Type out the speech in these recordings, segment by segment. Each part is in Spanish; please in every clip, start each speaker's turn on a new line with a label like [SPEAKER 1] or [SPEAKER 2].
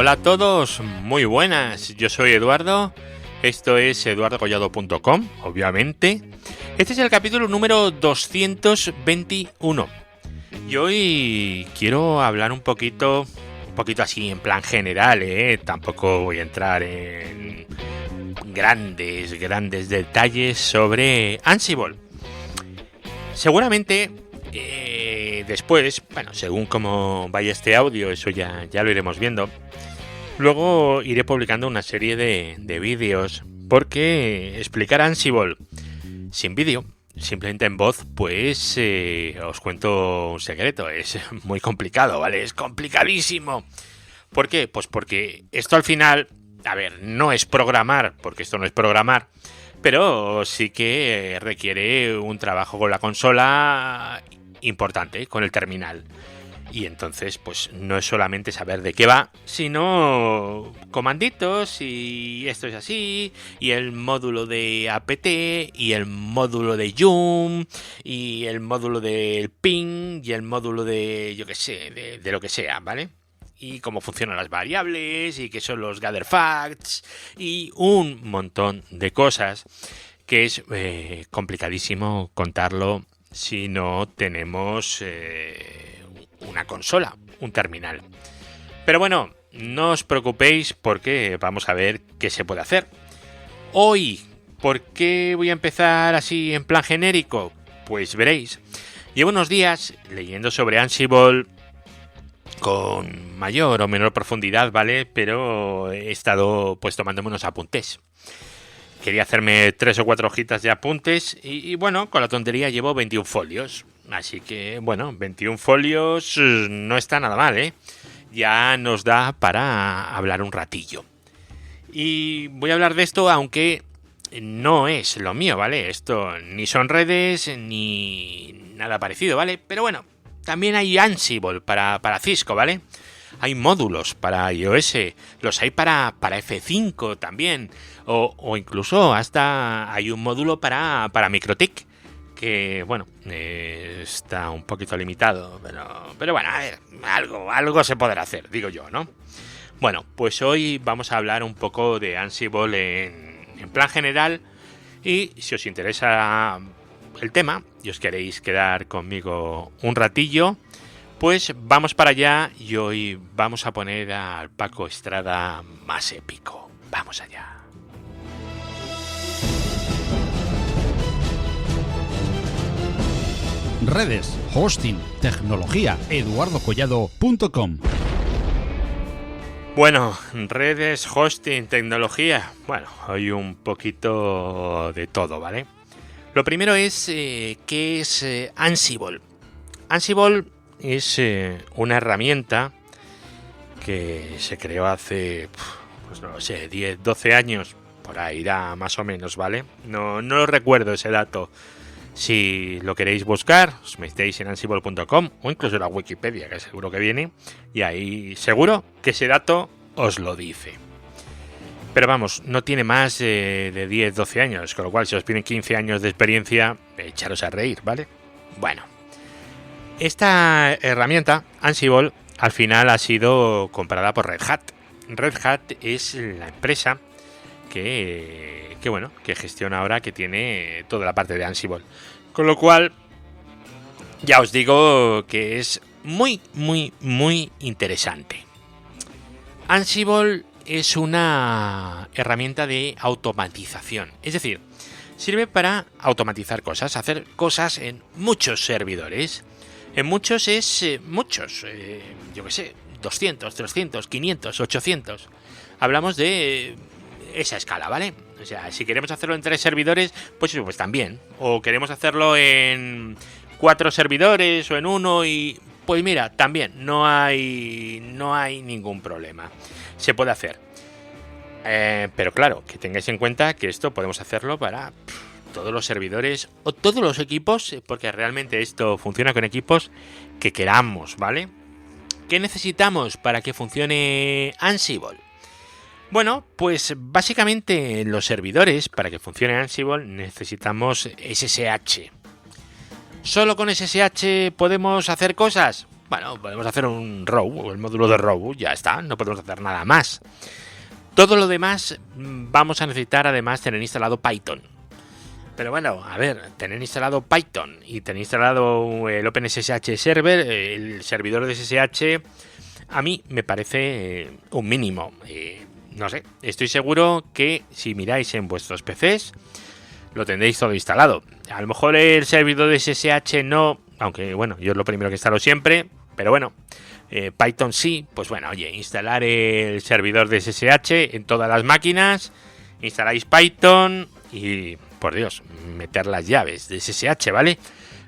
[SPEAKER 1] Hola a todos, muy buenas, yo soy Eduardo, esto es eduardocollado.com, obviamente. Este es el capítulo número 221 y hoy quiero hablar un poquito así en plan general, tampoco voy a entrar en grandes detalles sobre Ansible. Seguramente después, bueno, según cómo vaya este audio, eso ya lo iremos viendo. Luego iré publicando una serie de vídeos, porque explicar Ansible sin vídeo, simplemente en voz, pues os cuento un secreto, es muy complicado, ¿vale? Es complicadísimo. ¿Por qué? Pues porque esto al final, a ver, no es programar, porque esto no es programar, pero sí que requiere un trabajo con la consola importante, con el terminal. Y entonces, pues no es solamente saber de qué va, sino comanditos y esto es así, y el módulo de apt, y el módulo de yum, y el módulo del ping, y el módulo de, yo qué sé, de lo que sea, ¿vale? Y cómo funcionan las variables, y qué son los gather facts, y un montón de cosas que es complicadísimo contarlo si no tenemos una consola, un terminal. Pero bueno, no os preocupéis porque vamos a ver qué se puede hacer. Hoy, ¿por qué voy a empezar así en plan genérico? Pues veréis, llevo unos días leyendo sobre Ansible con mayor o menor profundidad, ¿vale? Pero he estado pues tomándome unos apuntes. Quería hacerme 3 o 4 hojitas de apuntes y bueno, con la tontería llevo 21 folios. Así que, bueno, 21 folios no está nada mal, ¿eh? Ya nos da para hablar un ratillo. Y voy a hablar de esto, aunque no es lo mío, ¿vale? Esto ni son redes ni nada parecido, ¿vale? Pero bueno, también hay Ansible para Cisco, ¿vale? Hay módulos para iOS, los hay para F5 también, o incluso hasta hay un módulo para MikroTik, que bueno, está un poquito limitado, pero bueno, a ver, algo se podrá hacer, digo yo, ¿no? Bueno, pues hoy vamos a hablar un poco de Ansible en plan general, y si os interesa el tema y os queréis quedar conmigo un ratillo, pues vamos para allá y hoy vamos a poner al Paco Estrada más épico. Vamos allá.
[SPEAKER 2] Redes, hosting, tecnología, eduardocollado.com.
[SPEAKER 1] Bueno, redes, hosting, tecnología. Bueno, hoy un poquito de todo, ¿vale? Lo primero es, ¿qué es Ansible? Ansible es una herramienta que se creó hace, pues no lo sé, 10, 12 años. Por ahí irá más o menos, ¿vale? No lo recuerdo ese dato. Si lo queréis buscar, os metéis en ansible.com o incluso en la Wikipedia, que seguro que viene, y ahí seguro que ese dato os lo dice. Pero vamos, no tiene más de 10, 12 años, con lo cual si os piden 15 años de experiencia, echaros a reír, ¿vale? Bueno, esta herramienta, Ansible, al final ha sido comprada por Red Hat. Red Hat es la empresa que gestiona ahora, que tiene toda la parte de Ansible. Con lo cual, ya os digo que es muy interesante. Ansible es una herramienta de automatización. Es decir, sirve para automatizar cosas, hacer cosas en muchos servidores. En muchos es muchos, yo qué sé, 200, 300, 500, 800. Hablamos de esa escala, ¿vale? O sea, si queremos hacerlo en 3 servidores, pues también. O queremos hacerlo en 4 servidores o en 1 y pues mira, también no hay ningún problema. Se puede hacer. Pero claro, que tengáis en cuenta que esto podemos hacerlo para todos los servidores o todos los equipos, porque realmente esto funciona con equipos que queramos, ¿vale? ¿Qué necesitamos para que funcione Ansible? Bueno, pues básicamente en los servidores, para que funcione Ansible, necesitamos SSH. ¿Solo con SSH podemos hacer cosas? bueno, podemos hacer un row, el módulo de row, ya está, no podemos hacer nada más. Todo lo demás vamos a necesitar además tener instalado Python. Pero bueno, a ver, tener instalado Python y tener instalado el OpenSSH Server, el servidor de SSH, a mí me parece un mínimo. No sé, estoy seguro que si miráis en vuestros PCs, lo tendréis todo instalado. A lo mejor el servidor de SSH no, aunque bueno, yo es lo primero que instalo siempre, pero bueno, Python sí, pues bueno, oye, instalar el servidor de SSH en todas las máquinas, instaláis Python y, por Dios, meter las llaves de SSH, ¿vale?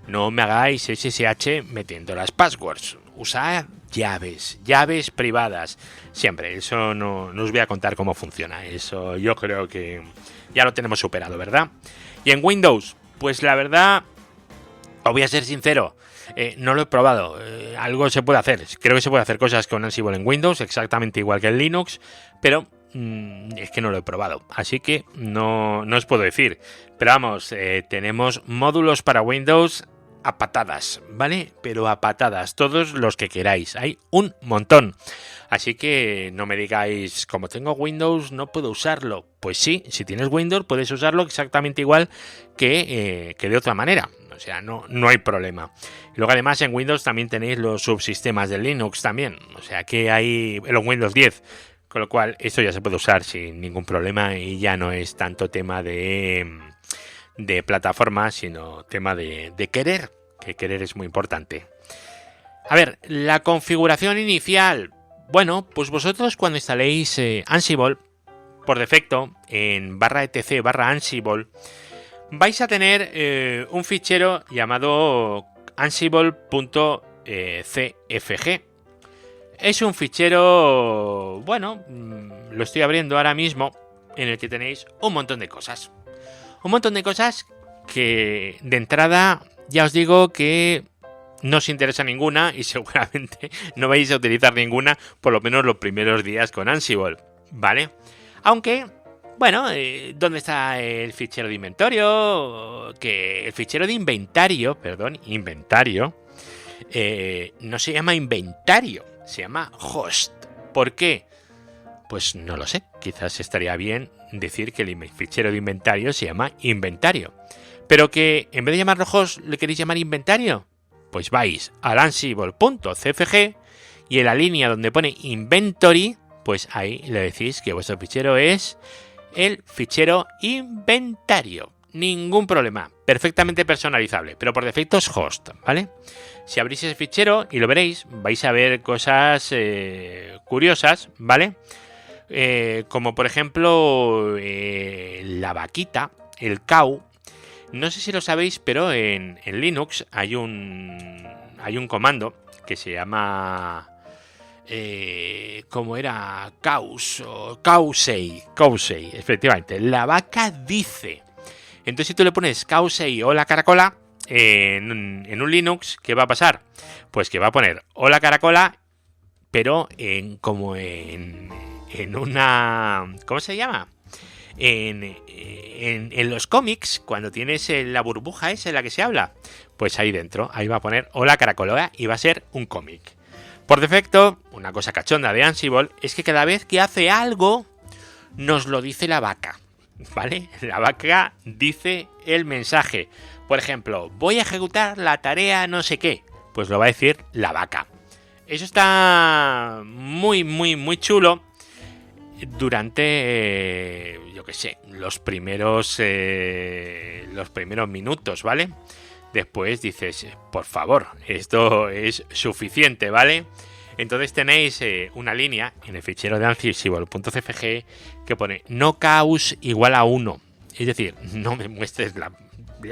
[SPEAKER 1] No me hagáis SSH metiendo las passwords, usad llaves privadas, siempre, eso no os voy a contar cómo funciona, eso yo creo que ya lo tenemos superado, ¿verdad? Y en Windows, pues la verdad, os voy a ser sincero, no lo he probado, algo se puede hacer, creo que se puede hacer cosas con Ansible en Windows, exactamente igual que en Linux, pero es que no lo he probado, así que no os puedo decir, pero vamos, tenemos módulos para Windows a patadas, ¿vale? Pero a patadas, todos los que queráis, hay un montón. Así que no me digáis, como tengo Windows no puedo usarlo. Pues sí, si tienes Windows puedes usarlo exactamente igual que de otra manera. O sea, no hay problema. Y luego además en Windows también tenéis los subsistemas de Linux también. O sea que hay los Windows 10. Con lo cual esto ya se puede usar sin ningún problema y ya no es tanto tema de plataforma, sino tema de querer. Que querer es muy importante. A ver, la configuración inicial. Bueno, pues vosotros cuando instaléis Ansible, por defecto, en /etc/Ansible, vais a tener un fichero llamado ansible.cfg. Es un fichero, bueno, lo estoy abriendo ahora mismo, en el que tenéis un montón de cosas. Un montón de cosas que de entrada ya os digo que no os interesa ninguna y seguramente no vais a utilizar ninguna por lo menos los primeros días con Ansible, ¿vale? Aunque, bueno, ¿dónde está el fichero de inventario? Que el fichero de inventario, no se llama inventario, se llama host. ¿Por qué? Pues no lo sé, quizás estaría bien decir que el fichero de inventario se llama inventario. Pero que en vez de llamarlo host, ¿le queréis llamar inventario? Pues vais al ansible.cfg y en la línea donde pone inventory, pues ahí le decís que vuestro fichero es el fichero inventario. Ningún problema, perfectamente personalizable, pero por defecto es host, ¿vale? Si abrís ese fichero y lo veréis, vais a ver cosas curiosas, ¿vale? Como por ejemplo la vaquita, el cow. No sé si lo sabéis, pero en Linux hay un comando que se llama ¿cómo era? Cowsay, efectivamente. La vaca dice. Entonces si tú le pones Cowsay o la caracola en un Linux, ¿qué va a pasar? Pues que va a poner hola caracola, pero en una, ¿cómo se llama? En los cómics, cuando tienes la burbuja esa en la que se habla, pues ahí dentro, ahí va a poner hola caracola y va a ser un cómic. Por defecto, una cosa cachonda de Ansible es que cada vez que hace algo, nos lo dice la vaca, ¿vale? La vaca dice el mensaje. Por ejemplo, voy a ejecutar la tarea no sé qué, pues lo va a decir la vaca. Eso está muy, muy, muy chulo. Durante, yo qué sé, los primeros minutos, ¿vale? Después dices, por favor, esto es suficiente, ¿vale? Entonces tenéis una línea en el fichero de ansible.cfg que pone no cows igual a 1. Es decir, no me muestres la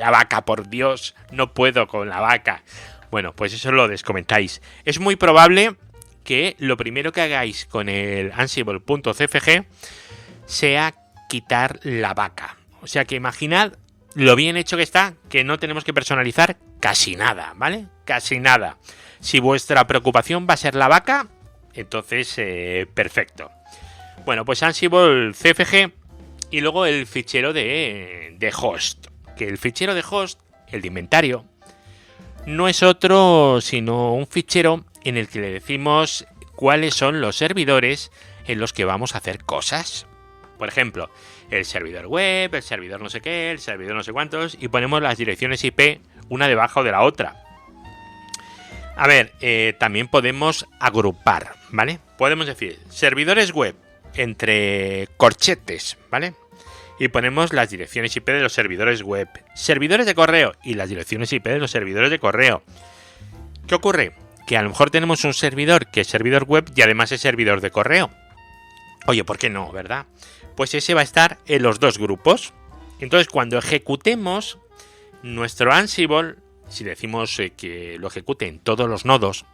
[SPEAKER 1] vaca, por Dios, no puedo con la vaca. Bueno, pues eso lo descomentáis. Es muy probable que lo primero que hagáis con el ansible.cfg sea quitar la vaca. O sea que imaginad lo bien hecho que está, que no tenemos que personalizar casi nada, ¿vale? Casi nada. Si vuestra preocupación va a ser la vaca, entonces perfecto. Bueno, pues Ansible CFG y luego el fichero de host. Que el fichero de host, el de inventario, no es otro sino un fichero en el que le decimos cuáles son los servidores en los que vamos a hacer cosas. Por ejemplo, el servidor web, el servidor no sé qué, el servidor no sé cuántos, y ponemos las direcciones IP una debajo de la otra. A ver, también podemos agrupar, ¿vale? Podemos decir servidores web entre corchetes, ¿vale? Y ponemos las direcciones IP de los servidores web, servidores de correo y las direcciones IP de los servidores de correo. ¿Qué ocurre? Que a lo mejor tenemos un servidor que es servidor web y además es servidor de correo. Oye, ¿por qué no, verdad? Pues ese va a estar en los dos grupos. Entonces, cuando ejecutemos nuestro Ansible, si decimos que lo ejecute en todos los nodos,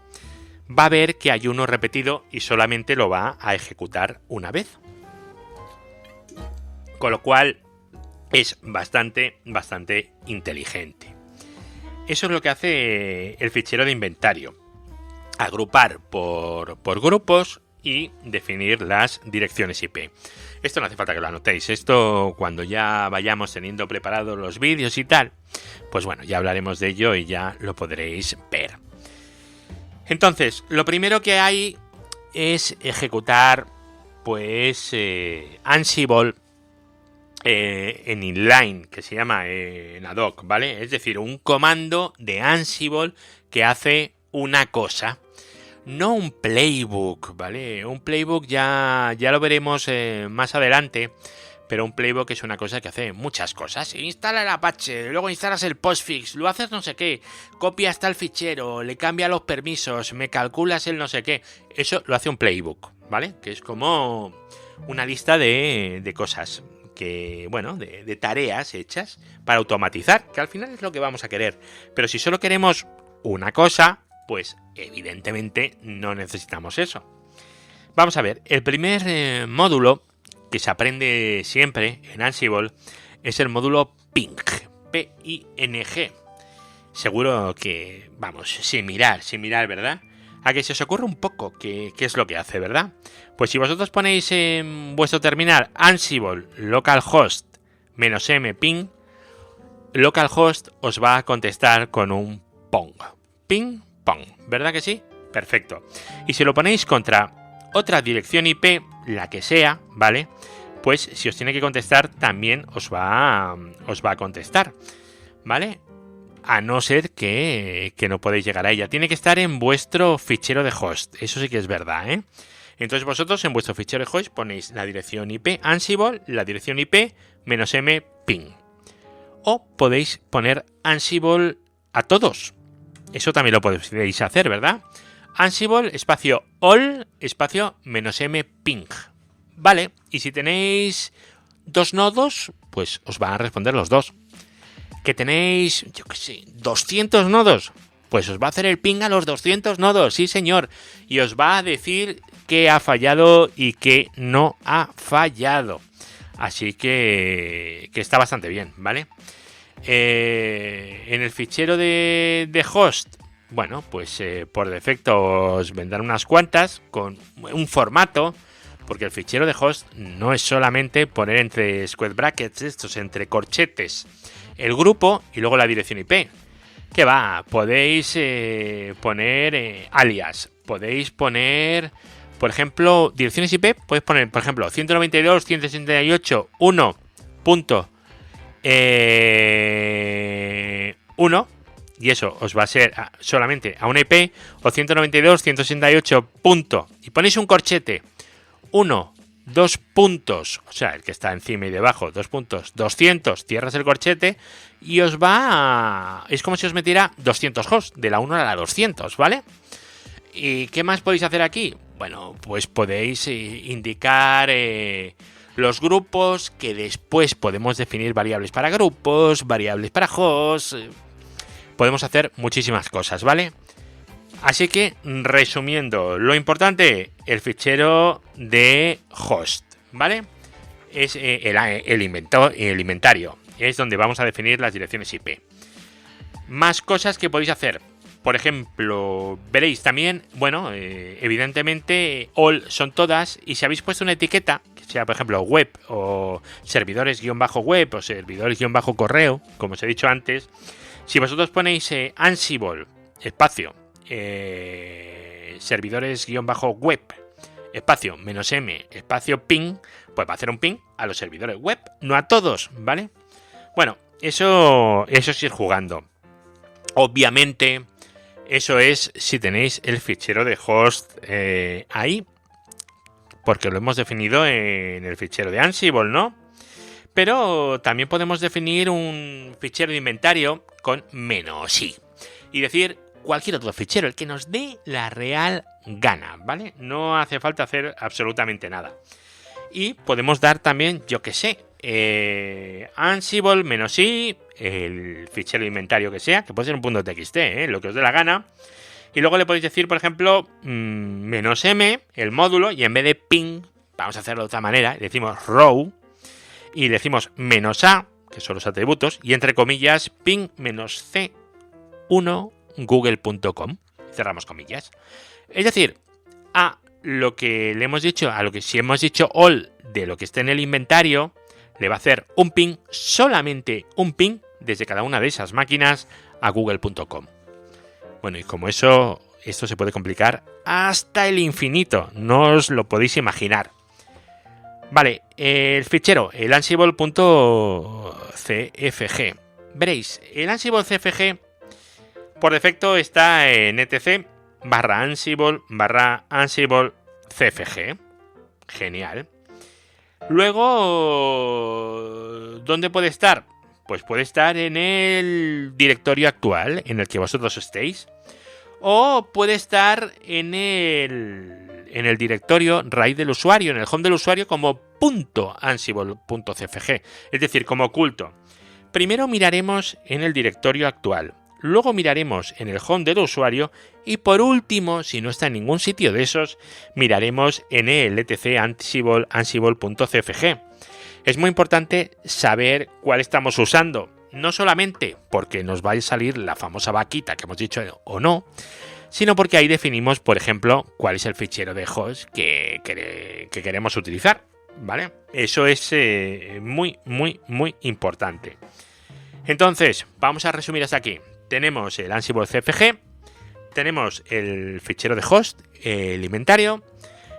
[SPEAKER 1] va a ver que hay uno repetido y solamente lo va a ejecutar una vez. Con lo cual es bastante inteligente. Eso es lo que hace el fichero de inventario. Agrupar por grupos y definir las direcciones IP. Esto no hace falta que lo anotéis. Esto cuando ya vayamos teniendo preparados los vídeos y tal, pues bueno, ya hablaremos de ello y ya lo podréis ver. Entonces, lo primero que hay es ejecutar pues Ansible en inline, que se llama en ad hoc, ¿vale? Es decir, un comando de Ansible que hace una cosa. No un playbook, ¿vale? Un playbook ya lo veremos más adelante, pero un playbook es una cosa que hace muchas cosas. Instala el Apache, luego instalas el postfix, lo haces no sé qué, copias tal fichero, le cambia los permisos, me calculas el no sé qué. Eso lo hace un playbook, ¿vale? Que es como una lista de cosas, que bueno, de tareas hechas para automatizar, que al final es lo que vamos a querer. Pero si solo queremos una cosa, pues evidentemente no necesitamos eso. Vamos a ver, el primer módulo que se aprende siempre en Ansible es el módulo ping, P-I-N-G. Seguro que, vamos, sin mirar, ¿verdad? A que se os ocurre un poco qué es lo que hace, ¿verdad? Pues si vosotros ponéis en vuestro terminal Ansible localhost -m ping, localhost os va a contestar con un pong. Ping, pong, ¿verdad que sí? Perfecto. Y si lo ponéis contra otra dirección IP, la que sea, ¿vale? Pues si os tiene que contestar, también os va a contestar, ¿vale? A no ser que no podéis llegar a ella. Tiene que estar en vuestro fichero de host. Eso sí que es verdad, ¿eh? Entonces vosotros en vuestro fichero de host ponéis la dirección IP Ansible, la dirección IP -m ping. O podéis poner Ansible a todos. Eso también lo podéis hacer, ¿verdad? Ansible espacio all espacio -m ping. Vale, y si tenéis dos nodos, pues os van a responder los dos. Que tenéis, yo qué sé, 200 nodos, pues os va a hacer el ping a los 200 nodos, sí señor. Y os va a decir qué ha fallado y qué no ha fallado. Así que está bastante bien, ¿vale? En el fichero de host, bueno, pues por defecto os vendrán unas cuantas con un formato, porque el fichero de host no es solamente poner entre square brackets, estos entre corchetes, el grupo y luego la dirección IP. ¿Qué va? Podéis poner alias, podéis poner, por ejemplo, direcciones IP, podéis poner, por ejemplo, 192.168.1.1 y eso os va a ser solamente a una IP, o 192.168. Y ponéis un corchete 1, 2 puntos, o sea, el que está encima y debajo, 2 puntos, 200, cierras el corchete y os va a... Es como si os metiera 200 hosts, de la 1 a la 200, ¿vale? ¿Y qué más podéis hacer aquí? Bueno, pues podéis indicar los grupos, que después podemos definir variables para grupos, variables para hosts. Podemos hacer muchísimas cosas, ¿vale? Así que, resumiendo, lo importante, el fichero de host, ¿vale? Es el inventario, es donde vamos a definir las direcciones IP. Más cosas que podéis hacer. Por ejemplo, veréis también, bueno, evidentemente, all son todas, y si habéis puesto una etiqueta, que sea, por ejemplo, web, o servidores-web, o servidores-correo, como os he dicho antes, si vosotros ponéis Ansible, espacio, servidores-web, espacio -m, espacio ping, pues va a hacer un ping a los servidores web, no a todos, ¿vale? Bueno, eso es ir jugando. Obviamente, eso es si tenéis el fichero de host ahí, porque lo hemos definido en el fichero de Ansible, ¿no? Pero también podemos definir un fichero de inventario con -i y decir cualquier otro fichero, el que nos dé la real gana, ¿vale? No hace falta hacer absolutamente nada. Y podemos dar también, yo que sé, Ansible -i, el fichero de inventario que sea, que puede ser un .txt, lo que os dé la gana. Y luego le podéis decir, por ejemplo, -m, el módulo, y en vez de ping, vamos a hacerlo de otra manera, le decimos row, y le decimos -a, que son los atributos, y entre comillas, ping -c1 google.com. Cerramos comillas. Es decir, a lo que le hemos dicho, a lo que si hemos dicho all de lo que esté en el inventario, le va a hacer un ping, solamente un ping, desde cada una de esas máquinas a google.com. Bueno, y como esto se puede complicar hasta el infinito, no os lo podéis imaginar. Vale, el fichero, el ansible.cfg. Veréis, el Ansible CFG por defecto está en etc/ansible/ansible cfg. Genial. Luego, ¿dónde puede estar? Pues puede estar en el directorio actual en el que vosotros estéis. O puede estar en el directorio raíz del usuario, en el home del usuario como .ansible.cfg, es decir, como oculto. Primero miraremos en el directorio actual, luego miraremos en el home del usuario y por último, si no está en ningún sitio de esos, miraremos en el etc ansible.cfg. Es muy importante saber cuál estamos usando, no solamente porque nos va a salir la famosa vaquita que hemos dicho o no, sino porque ahí definimos, por ejemplo, cuál es el fichero de host que queremos utilizar, ¿vale? Eso es muy, muy, muy importante. Entonces, vamos a resumir hasta aquí. Tenemos el Ansible CFG, tenemos el fichero de host, el inventario,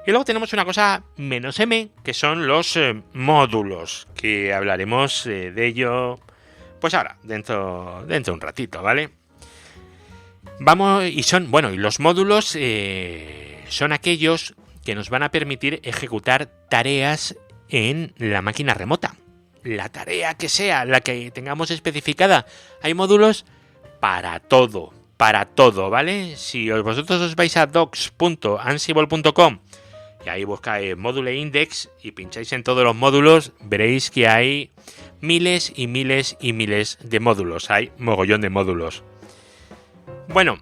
[SPEAKER 1] y luego tenemos una cosa -m, que son los módulos, que hablaremos de ello, pues ahora, dentro de un ratito, ¿vale? Vamos, y los módulos son aquellos que nos van a permitir ejecutar tareas en la máquina remota. La tarea que sea, la que tengamos especificada. Hay módulos para todo, ¿vale? Si vosotros os vais a docs.ansible.com y ahí buscáis módulo index y pincháis en todos los módulos, veréis que hay miles y miles y miles de módulos. Hay mogollón de módulos. Bueno,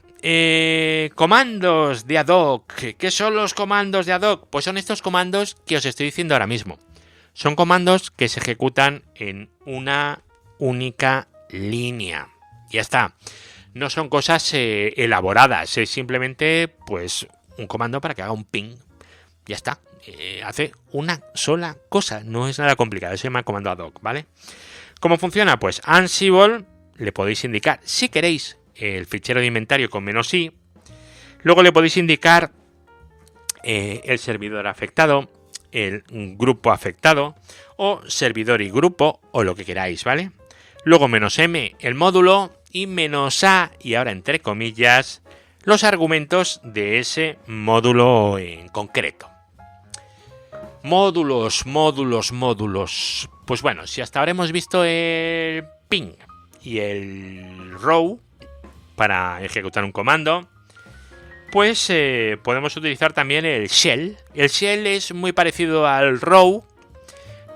[SPEAKER 1] comandos de ad hoc. ¿Qué son los comandos de ad hoc? Pues son estos comandos que os estoy diciendo ahora mismo. Son comandos que se ejecutan en una única línea. Ya está. No son cosas elaboradas. Es simplemente pues un comando para que haga un ping. Ya está. Hace una sola cosa. No es nada complicado. Se llama comando ad hoc, ¿vale? ¿Cómo funciona? Pues Ansible le podéis indicar, si queréis, el fichero de inventario con -i. Luego le podéis indicar el servidor afectado, el grupo afectado, o servidor y grupo, o lo que queráis, ¿vale? Luego -m, el módulo, y -a, y ahora entre comillas, los argumentos de ese módulo en concreto. Módulos. Pues bueno, si hasta ahora hemos visto el ping y el row para ejecutar un comando, pues podemos utilizar también el shell. El shell es muy parecido al row,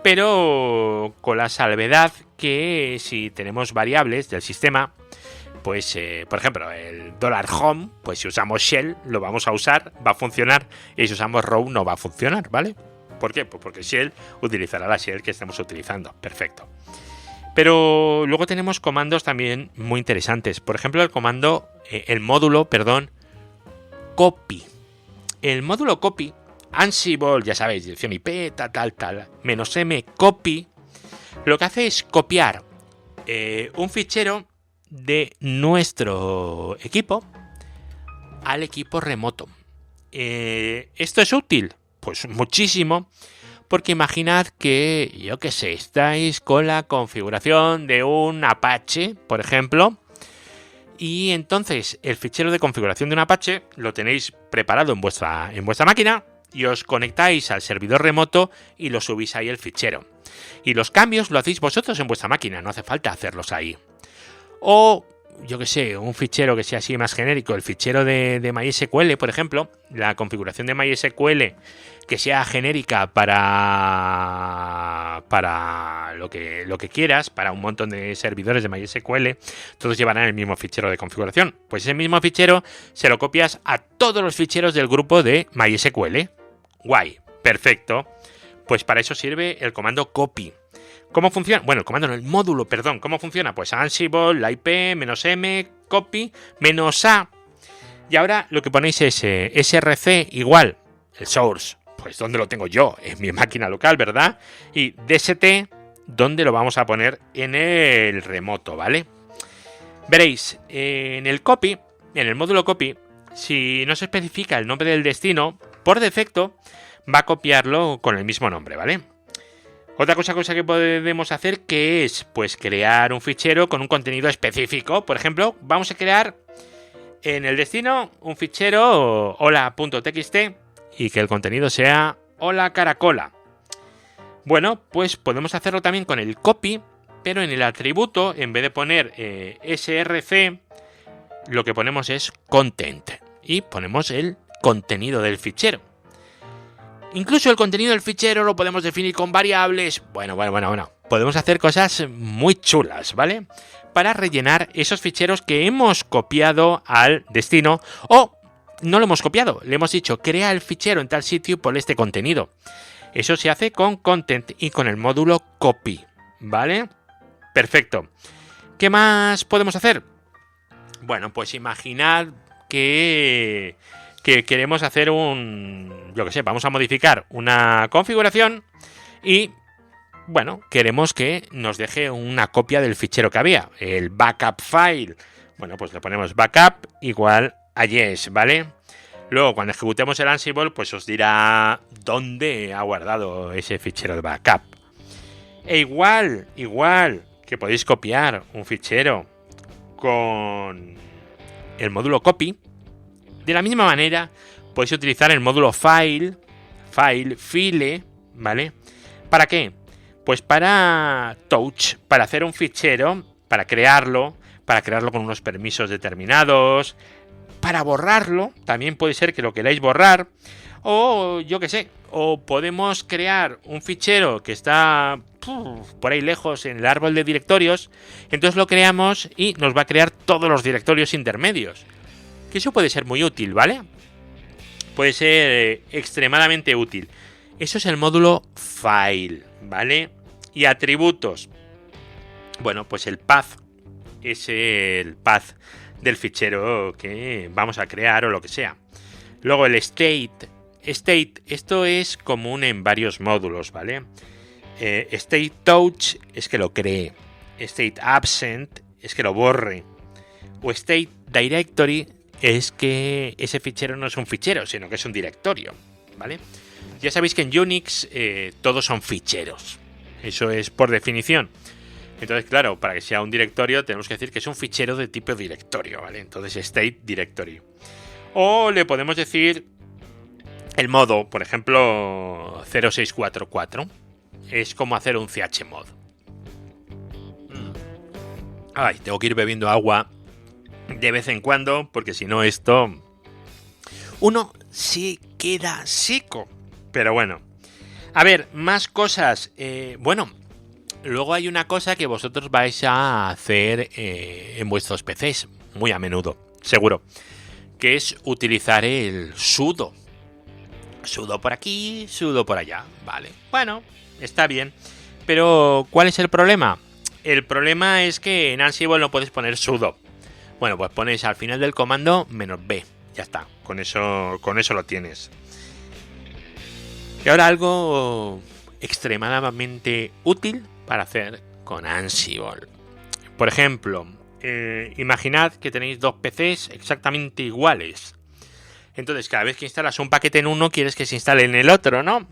[SPEAKER 1] pero con la salvedad que si tenemos variables del sistema, pues por ejemplo el $home, pues si usamos shell lo vamos a usar, va a funcionar, y si usamos row no va a funcionar, ¿vale? ¿Por qué? Pues porque shell utilizará la shell que estemos utilizando. Perfecto. Pero luego tenemos comandos también muy interesantes. Por ejemplo, el módulo copy. El módulo copy, Ansible, ya sabéis, dirección IP, tal, -m copy, lo que hace es copiar un fichero de nuestro equipo al equipo remoto. ¿Esto es útil? Pues muchísimo, porque imaginad que, yo qué sé, estáis con la configuración de un Apache, por ejemplo, y entonces el fichero de configuración de un Apache lo tenéis preparado en vuestra máquina y os conectáis al servidor remoto y lo subís ahí el fichero. Y los cambios lo hacéis vosotros en vuestra máquina, no hace falta hacerlos ahí. O, yo que sé, un fichero que sea así más genérico, el fichero de MySQL, por ejemplo, la configuración de MySQL que sea genérica para lo que quieras, para un montón de servidores de MySQL, todos llevarán el mismo fichero de configuración. Pues ese mismo fichero se lo copias a todos los ficheros del grupo de MySQL. Guay, perfecto. Pues para eso sirve el comando copy. ¿Cómo funciona? Bueno, el comando no, el módulo, perdón. ¿Cómo funciona? Pues Ansible, la IP, -m, copy, -a. Y ahora lo que ponéis es src igual, el source. Pues ¿dónde lo tengo yo? En mi máquina local, ¿verdad? Y dst, ¿dónde lo vamos a poner? En el remoto, ¿vale? Veréis, en el copy, en el módulo copy, si no se especifica el nombre del destino, por defecto va a copiarlo con el mismo nombre, ¿vale? Otra cosa que podemos hacer que es pues crear un fichero con un contenido específico. Por ejemplo, vamos a crear en el destino un fichero hola.txt y que el contenido sea hola caracola. Bueno, pues podemos hacerlo también con el copy, pero en el atributo, en vez de poner src, lo que ponemos es content y ponemos el contenido del fichero. Incluso el contenido del fichero lo podemos definir con variables. Bueno. Podemos hacer cosas muy chulas, ¿vale? Para rellenar esos ficheros que hemos copiado al destino o no lo hemos copiado. Le hemos dicho, crea el fichero en tal sitio y por este contenido. Eso se hace con content y con el módulo copy, ¿vale? Perfecto. ¿Qué más podemos hacer? Bueno, pues imaginad que queremos hacer vamos a modificar una configuración y, bueno, queremos que nos deje una copia del fichero que había, el backup file. Bueno, pues le ponemos backup igual a yes, ¿vale? Luego, cuando ejecutemos el Ansible, pues os dirá dónde ha guardado ese fichero de backup. E igual que podéis copiar un fichero con el módulo copy, de la misma manera podéis utilizar el módulo file, ¿vale? ¿Para qué? Pues para touch, para hacer un fichero, para crearlo con unos permisos determinados, para borrarlo, también puede ser que lo queráis borrar, o yo qué sé, o podemos crear un fichero que está por ahí lejos en el árbol de directorios, entonces lo creamos y nos va a crear todos los directorios intermedios. Que eso puede ser muy útil, ¿vale? Puede ser extremadamente útil. Eso es el módulo file, ¿vale? Y atributos. Bueno, pues el path es el path del fichero que vamos a crear o lo que sea. Luego el state. Esto es común en varios módulos, ¿vale? State touch es que lo cree. State absent es que lo borre. O state directory es que ese fichero no es un fichero, sino que es un directorio, ¿vale? Ya sabéis que en Unix todos son ficheros. Eso es por definición. Entonces, claro, para que sea un directorio tenemos que decir que es un fichero de tipo directorio, ¿vale? Entonces, state directory. O le podemos decir el modo, por ejemplo, 0644. Es como hacer un chmod. Ay, tengo que ir bebiendo agua de vez en cuando, porque si no esto... uno sí queda seco. Pero bueno. A ver, más cosas. Luego hay una cosa que vosotros vais a hacer en vuestros PCs, muy a menudo, seguro, que es utilizar el sudo. Sudo por aquí, sudo por allá, vale. Bueno, está bien. Pero, ¿cuál es el problema? El problema es que en Ansible no puedes poner sudo. Bueno, pues pones al final del comando -b. Ya está, con eso lo tienes. Y ahora algo extremadamente útil para hacer con Ansible. Por ejemplo, imaginad que tenéis dos PCs exactamente iguales. Entonces, cada vez que instalas un paquete en uno, quieres que se instale en el otro, ¿no?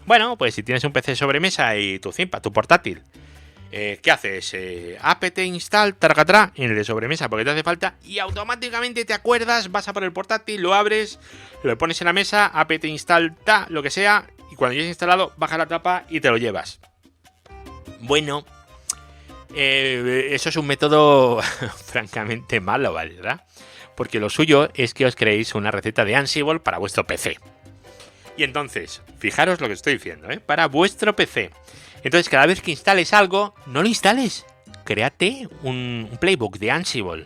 [SPEAKER 1] Bueno, pues si tienes un PC sobremesa y tu Zimpa, tu portátil, ¿qué haces? apt install targatra en el de sobremesa porque te hace falta y automáticamente te acuerdas, vas a por el portátil, lo abres, lo pones en la mesa, apt install ta, lo que sea, y cuando ya es instalado, baja la tapa y te lo llevas. Bueno, eso es un método francamente malo, ¿verdad? Porque lo suyo es que os creéis una receta de Ansible para vuestro PC. Y entonces, fijaros lo que estoy diciendo, para vuestro PC. Entonces, cada vez que instales algo, no lo instales. Créate un playbook de Ansible.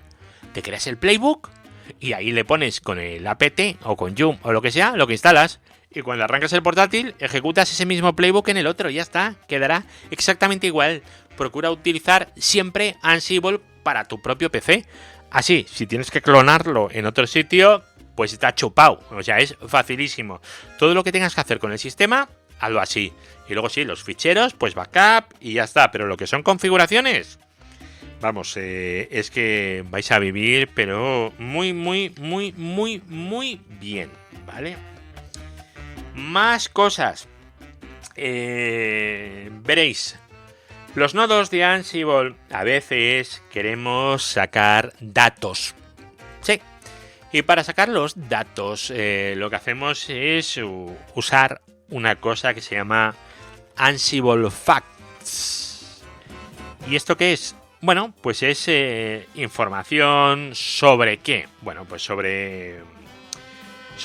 [SPEAKER 1] Te creas el playbook y ahí le pones con el apt o con yum o lo que sea, lo que instalas. Y cuando arrancas el portátil, ejecutas ese mismo playbook en el otro. Ya está, quedará exactamente igual. Procura utilizar siempre Ansible para tu propio PC. Así, si tienes que clonarlo en otro sitio, pues está chupado. O sea, es facilísimo. Todo lo que tengas que hacer con el sistema, hazlo así. Y luego sí, los ficheros, pues backup y ya está. Pero lo que son configuraciones, vamos, es que vais a vivir, pero muy bien, ¿vale? Más cosas. Veréis. Los nodos de Ansible a veces queremos sacar datos. Sí. Y para sacar los datos lo que hacemos es usar una cosa que se llama Ansible Facts. ¿Y esto qué es? Bueno, pues es información sobre qué. Bueno, pues sobre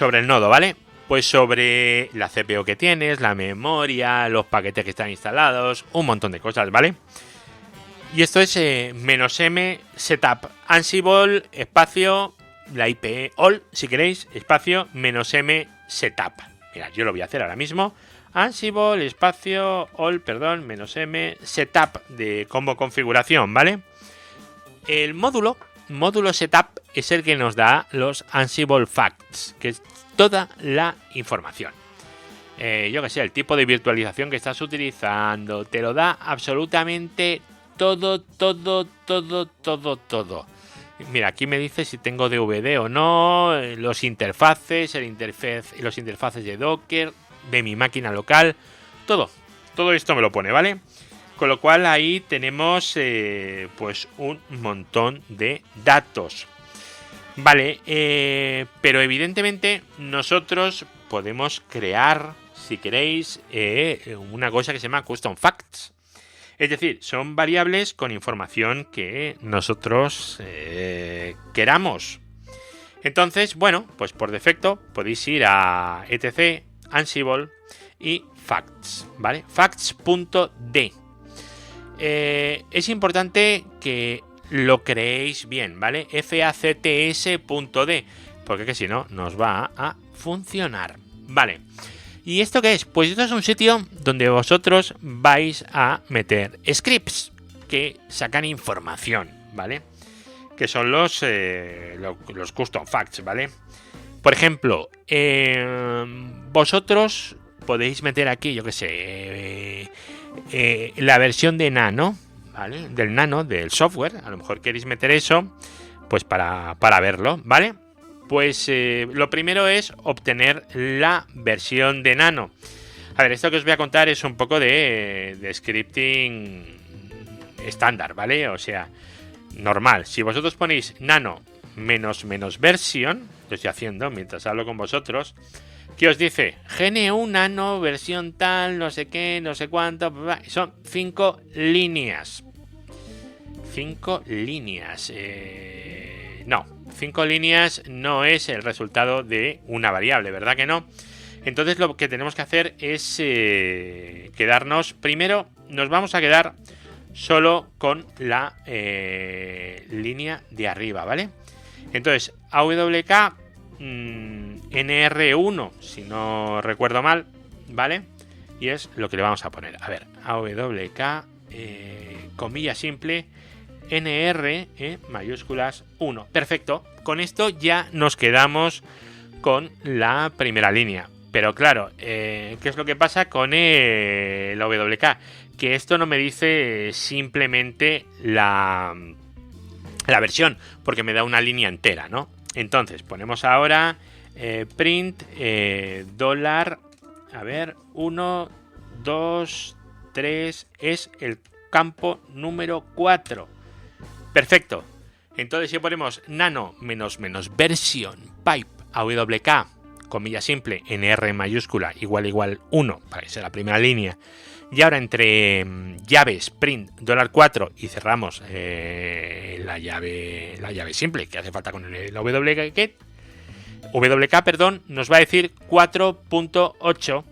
[SPEAKER 1] el nodo, ¿vale? Pues sobre la CPU que tienes, la memoria, los paquetes que están instalados, un montón de cosas, ¿vale? Y esto es -m setup Ansible espacio la IP all, si queréis, espacio -m setup. Mira, yo lo voy a hacer ahora mismo. Ansible espacio all, perdón, -m setup de como configuración, ¿vale? El módulo setup es el que nos da los Ansible Facts, que es toda la información. Yo que sé, el tipo de virtualización que estás utilizando, te lo da absolutamente todo. Mira, aquí me dice si tengo DVD o no, los interfaces, los interfaces de Docker, de mi máquina local, todo esto me lo pone, ¿vale? Con lo cual ahí tenemos pues un montón de datos. Vale, pero evidentemente nosotros podemos crear, si queréis, una cosa que se llama Custom Facts. Es decir, son variables con información que nosotros queramos. Entonces, bueno, pues por defecto podéis ir a etc, Ansible y Facts, ¿vale? Facts.d. Es importante que lo creéis bien, ¿vale? facts.d, porque que si no, nos va a funcionar. Vale. ¿Y esto qué es? Pues esto es un sitio donde vosotros vais a meter scripts que sacan información, ¿vale? Que son los custom facts, ¿vale? Por ejemplo, vosotros podéis meter aquí, yo qué sé, la versión de Nano, ¿vale? Del Nano, del software. A lo mejor queréis meter eso, pues para verlo, ¿vale? Pues lo primero es obtener la versión de Nano. A ver, esto que os voy a contar es un poco de scripting estándar, ¿vale? O sea, normal. Si vosotros ponéis Nano -- versión, lo estoy haciendo mientras hablo con vosotros, ¿qué os dice? GNU Nano versión tal, no sé qué, no sé cuánto. Son 5 líneas. 5 líneas. No, 5 líneas no es el resultado de una variable, ¿verdad que no? Entonces lo que tenemos que hacer es quedarnos... Primero nos vamos a quedar solo con la línea de arriba, ¿vale? Entonces, AWK NR1, si no recuerdo mal, ¿vale? Y es lo que le vamos a poner. A ver, AWK, comilla simple, NR, mayúsculas 1. Perfecto. Con esto ya nos quedamos con la primera línea. Pero claro, ¿qué es lo que pasa con el AWK? Que esto no me dice simplemente la versión, porque me da una línea entera, ¿no? Entonces, ponemos ahora print dólar, a ver, 1, 2, 3, es el campo número 4. Perfecto. Entonces si ponemos nano menos version pipe awk, comilla simple, nr mayúscula igual 1, para que sea la primera línea, y ahora entre llaves print $4 y cerramos la llave simple que hace falta con el WK, perdón, nos va a decir 4.8.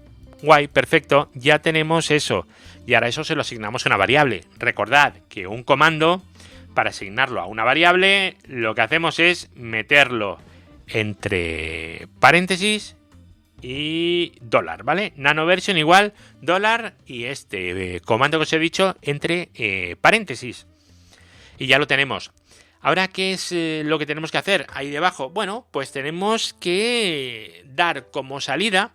[SPEAKER 1] Guay, perfecto, ya tenemos eso. Y ahora eso se lo asignamos a una variable. Recordad que un comando, para asignarlo a una variable, lo que hacemos es meterlo entre paréntesis y dólar, ¿vale? Nanoversion igual dólar y este comando que os he dicho entre paréntesis. Y ya lo tenemos. Ahora, ¿qué es lo que tenemos que hacer ahí debajo? Bueno, pues tenemos que dar como salida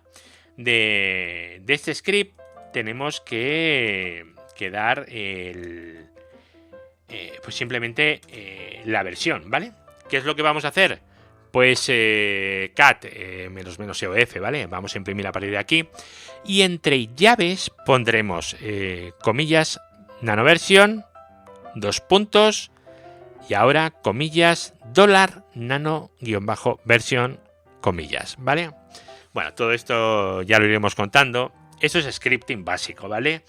[SPEAKER 1] de este script, tenemos que dar pues simplemente la versión, ¿vale? ¿Qué es lo que vamos a hacer? Pues cat -eof, ¿vale? Vamos a imprimir a partir de aquí. Y entre llaves pondremos comillas nanoversion, 2 puntos, y ahora comillas dólar nano-version comillas, ¿vale? Bueno, todo esto ya lo iremos contando. Eso es scripting básico, ¿vale?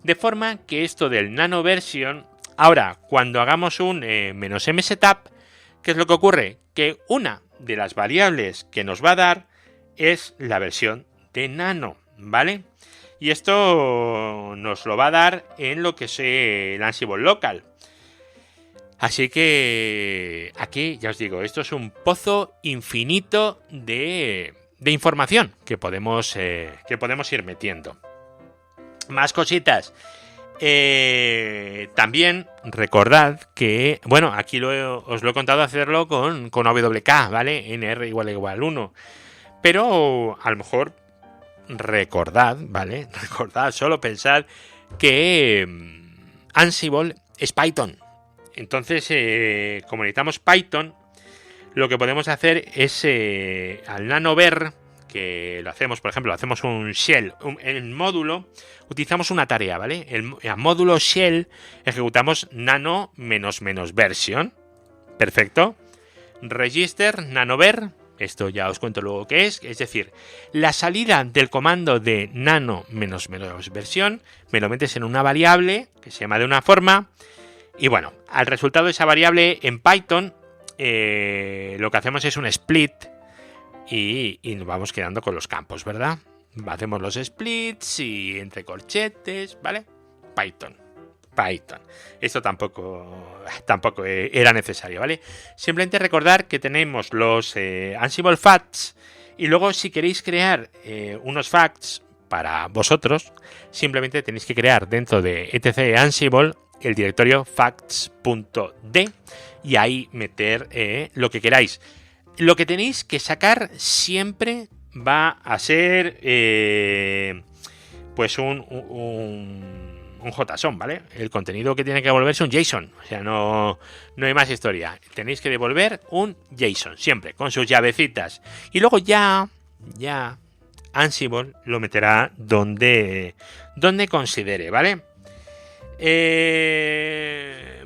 [SPEAKER 1] De forma que esto del nanoversion, ahora cuando hagamos un -msetup, ¿qué es lo que ocurre? Que una de las variables que nos va a dar es la versión de nano, ¿vale? Y esto nos lo va a dar en lo que es el Ansible local. Así que aquí, ya os digo, esto es un pozo infinito de información que podemos ir metiendo. Más cositas. También recordad que, bueno, aquí os lo he contado hacerlo con AWK, ¿vale? nr igual 1. Pero a lo mejor recordad, ¿vale? Recordad, solo pensad que Ansible es Python. Entonces, como necesitamos Python, lo que podemos hacer es al nanover, que lo hacemos, por ejemplo, hacemos un shell, en módulo, utilizamos una tarea, ¿vale? El módulo shell ejecutamos nano -version. Perfecto. Register nanover, esto ya os cuento luego qué es decir, la salida del comando de nano -version me lo metes en una variable que se llama de una forma, y bueno, al resultado de esa variable en Python lo que hacemos es un split y nos vamos quedando con los campos, ¿verdad? Hacemos los splits y entre corchetes, ¿vale? Python. Esto tampoco era necesario, ¿vale? Simplemente recordar que tenemos los Ansible facts, y luego si queréis crear unos facts para vosotros, simplemente tenéis que crear dentro de etc Ansible el directorio facts.d y ahí meter lo que queráis. Lo que tenéis que sacar siempre va a ser pues un JSON, ¿vale? El contenido que tiene que devolverse un JSON. O sea, no hay más historia. Tenéis que devolver un JSON, siempre, con sus llavecitas. Y luego ya Ansible lo meterá donde considere, ¿vale?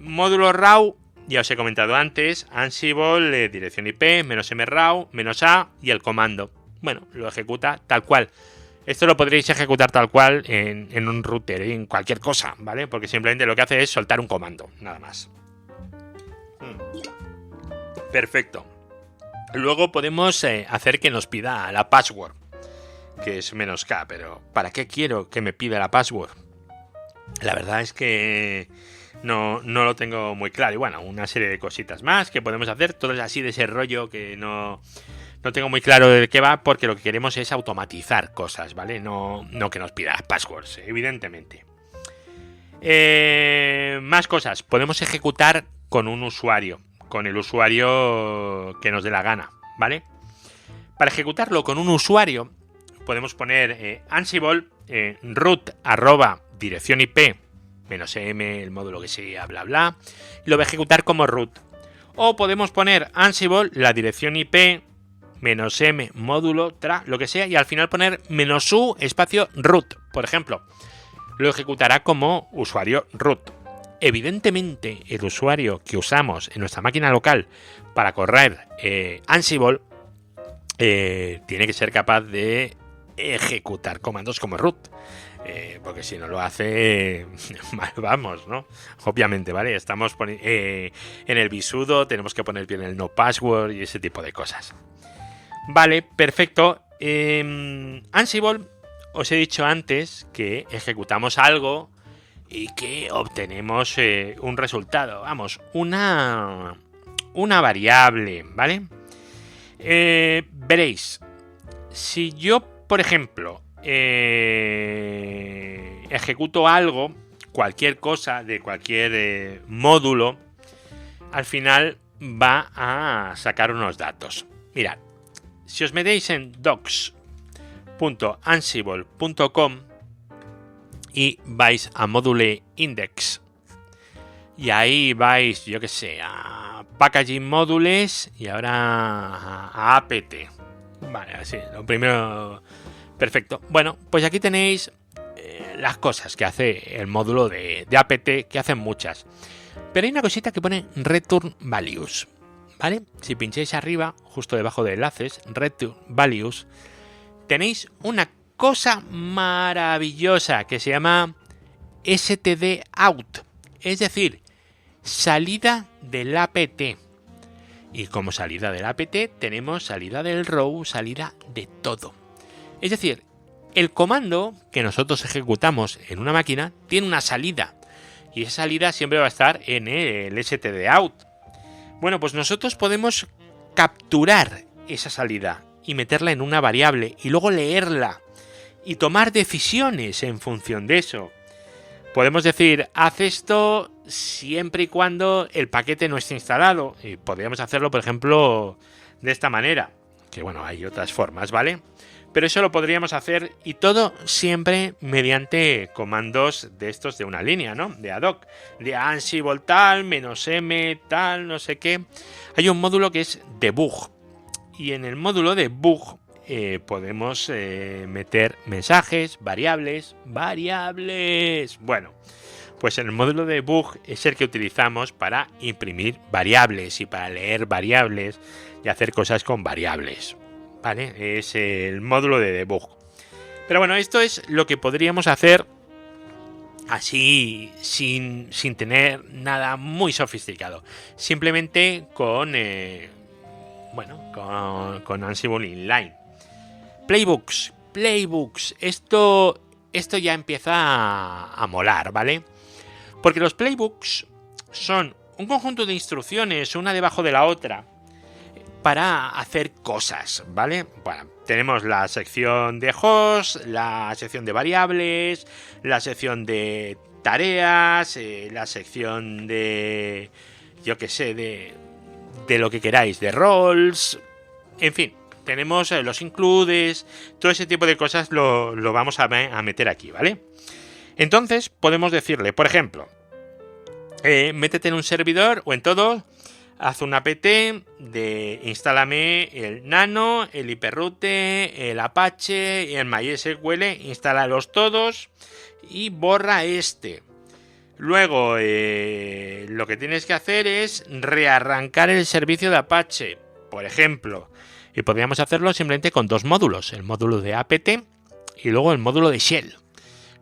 [SPEAKER 1] Módulo raw, ya os he comentado antes, Ansible, dirección IP, -mraw, -a y el comando. Bueno, lo ejecuta tal cual. Esto lo podréis ejecutar tal cual en un router, en cualquier cosa, ¿vale? Porque simplemente lo que hace es soltar un comando, nada más. Perfecto. Luego podemos hacer que nos pida la password, que es -k, pero ¿para qué quiero que me pida la password? La verdad es que no lo tengo muy claro. Y bueno, una serie de cositas más que podemos hacer, todo es así de ese rollo que no tengo muy claro de qué va, porque lo que queremos es automatizar cosas, ¿vale? No que nos pida passwords, evidentemente. Más cosas. Podemos ejecutar con un usuario, con el usuario que nos dé la gana, ¿vale? Para ejecutarlo con un usuario, podemos poner Ansible root @ dirección IP -m, el módulo que sea, bla bla, y lo va a ejecutar como root. O podemos poner Ansible la dirección IP "-m módulo tra", lo que sea, y al final poner "-u espacio root", por ejemplo. Lo ejecutará como usuario root. Evidentemente, el usuario que usamos en nuestra máquina local para correr Ansible tiene que ser capaz de ejecutar comandos como root. Porque si no lo hace, mal vamos, ¿no? Obviamente, ¿vale? Estamos en el visudo, tenemos que poner bien el no password y ese tipo de cosas. Vale, perfecto. Ansible, os he dicho antes que ejecutamos algo y que obtenemos un resultado. Vamos, una variable, ¿vale? Veréis, si yo, por ejemplo, ejecuto algo, cualquier cosa de cualquier módulo, al final va a sacar unos datos. Mirad, si os metéis en docs.ansible.com y vais a Module Index y ahí vais, yo que sé, a Packaging Modules y ahora a apt. Vale, así, lo primero. Perfecto. Bueno, pues aquí tenéis las cosas que hace el módulo de apt, que hacen muchas. Pero hay una cosita que pone Return Values, ¿vale? Si pincháis arriba, justo debajo de enlaces, Return Values, tenéis una cosa maravillosa que se llama std out, es decir, salida del apt. Y como salida del apt tenemos salida del row, salida de todo. Es decir, el comando que nosotros ejecutamos en una máquina tiene una salida. Y esa salida siempre va a estar en el std out. Bueno, pues nosotros podemos capturar esa salida y meterla en una variable y luego leerla y tomar decisiones en función de eso. Podemos decir, haz esto siempre y cuando el paquete no esté instalado. Y podríamos hacerlo, por ejemplo, de esta manera. Que bueno, hay otras formas, ¿vale? Pero eso lo podríamos hacer y todo siempre mediante comandos de estos de una línea, ¿no? De ad hoc. De Ansible tal, "-m tal, no sé qué. Hay un módulo que es debug. Y en el módulo debug podemos meter mensajes, variables. Bueno, pues en el módulo debug es el que utilizamos para imprimir variables y para leer variables y hacer cosas con variables, ¿vale? Es el módulo de debug. Pero bueno, esto es lo que podríamos hacer así sin tener nada muy sofisticado. Simplemente con Ansible Inline. Playbooks. Esto ya empieza a molar, ¿vale? Porque los playbooks son un conjunto de instrucciones, una debajo de la otra, para hacer cosas, ¿vale? Bueno, tenemos la sección de host, la sección de variables, la sección de tareas, la sección de, yo qué sé, de lo que queráis, de roles, en fin, tenemos los includes, todo ese tipo de cosas lo vamos a meter aquí, ¿vale? Entonces podemos decirle, por ejemplo, métete en un servidor o en todo, haz un apt de instálame el Nano, el Hyperroute, el Apache y el MySQL, instálalos todos y borra este. Luego lo que tienes que hacer es rearrancar el servicio de Apache, por ejemplo. Y podríamos hacerlo simplemente con dos módulos, el módulo de apt y luego el módulo de shell.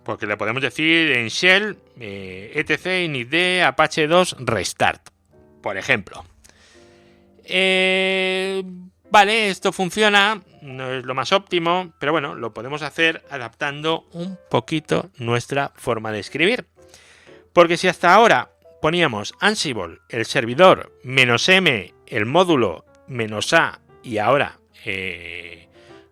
[SPEAKER 1] Porque le podemos decir en shell etc init apache 2 restart, por ejemplo. Vale, esto funciona, no es lo más óptimo, pero bueno, lo podemos hacer adaptando un poquito nuestra forma de escribir. Porque si hasta ahora poníamos Ansible, el servidor, -m, el módulo, -a, y ahora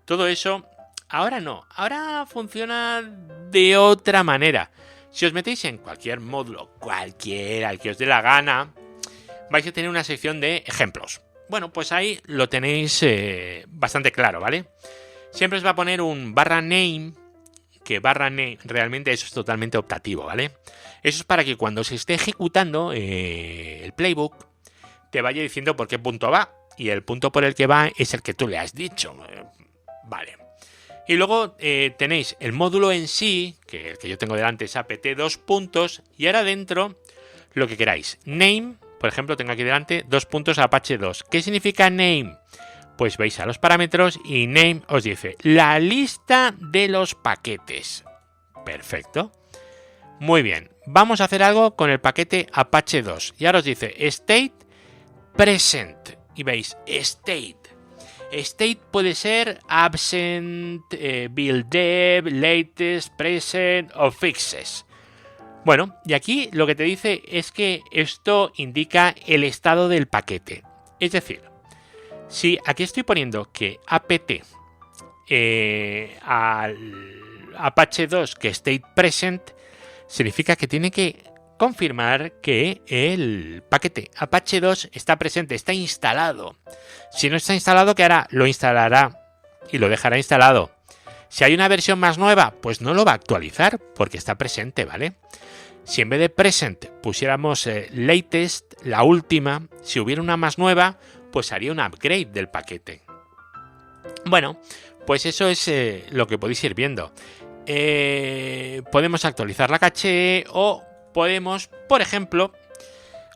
[SPEAKER 1] todo eso, ahora no, ahora funciona de otra manera. Si os metéis en cualquier módulo, cualquiera, el que os dé la gana, vais a tener una sección de ejemplos. Bueno, pues ahí lo tenéis bastante claro, ¿vale? Siempre os va a poner un /name, que /name realmente eso es totalmente optativo, ¿vale? Eso es para que cuando se esté ejecutando el playbook te vaya diciendo por qué punto va. y el punto por el que va es el que tú le has dicho. Vale. Y luego tenéis el módulo en sí, que el que yo tengo delante es apt 2 puntos, y ahora dentro lo que queráis. Name, por ejemplo, tengo aquí delante 2 puntos Apache 2. ¿Qué significa name? Pues veis a los parámetros y name os dice la lista de los paquetes. Perfecto. Muy bien. Vamos a hacer algo con el paquete Apache 2. Y ahora os dice state present. Y veis state. State puede ser absent, build dev, latest, present o fixes. Bueno, y aquí lo que te dice es que esto indica el estado del paquete. Es decir, si aquí estoy poniendo que apt al Apache 2 que state present, significa que tiene que confirmar que el paquete Apache 2 está presente, está instalado. Si no está instalado, ¿qué hará? Lo instalará y lo dejará instalado. Si hay una versión más nueva, pues no lo va a actualizar porque está presente, ¿vale? Si en vez de present pusiéramos latest, la última, si hubiera una más nueva, pues haría un upgrade del paquete. Bueno, pues eso es lo que podéis ir viendo. Podemos actualizar la caché o podemos, por ejemplo,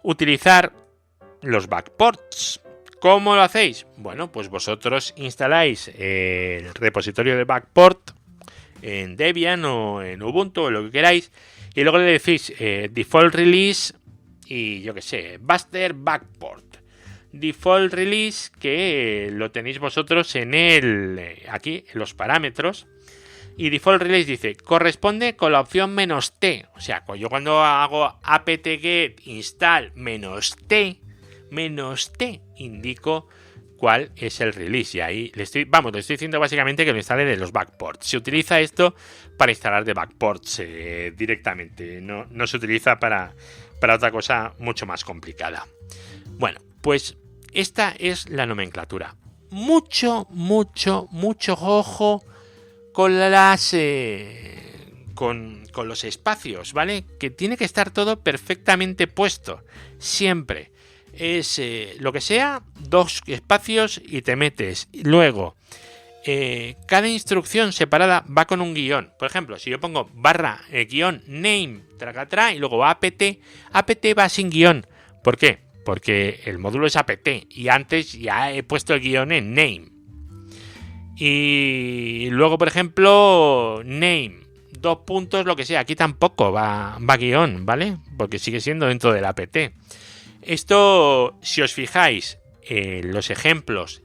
[SPEAKER 1] utilizar los backports. ¿Cómo lo hacéis? Bueno, pues vosotros instaláis el repositorio de backport en Debian o en Ubuntu o lo que queráis y luego le decís default release y yo que sé, Buster backport. Default release que lo tenéis vosotros en aquí en los parámetros. Y default release dice, corresponde con la opción "-t". O sea, yo cuando hago apt-get install "-t", indico cuál es el release. Y ahí le estoy diciendo básicamente que lo instale de los backports. Se utiliza esto para instalar de backports directamente. No se utiliza para otra cosa mucho más complicada. Bueno, pues esta es la nomenclatura. Mucho ojo con con los espacios, ¿vale? Que tiene que estar todo perfectamente puesto. Siempre. Es lo que sea, 2 espacios y te metes. Luego, cada instrucción separada va con un guión. Por ejemplo, si yo pongo barra guión name tracatrá y luego apt va sin guión. ¿Por qué? Porque el módulo es apt y antes ya he puesto el guión en name. Y luego, por ejemplo, name, 2 puntos, lo que sea. Aquí tampoco va guión, ¿vale? Porque sigue siendo dentro del apt. Esto, si os fijáis en los ejemplos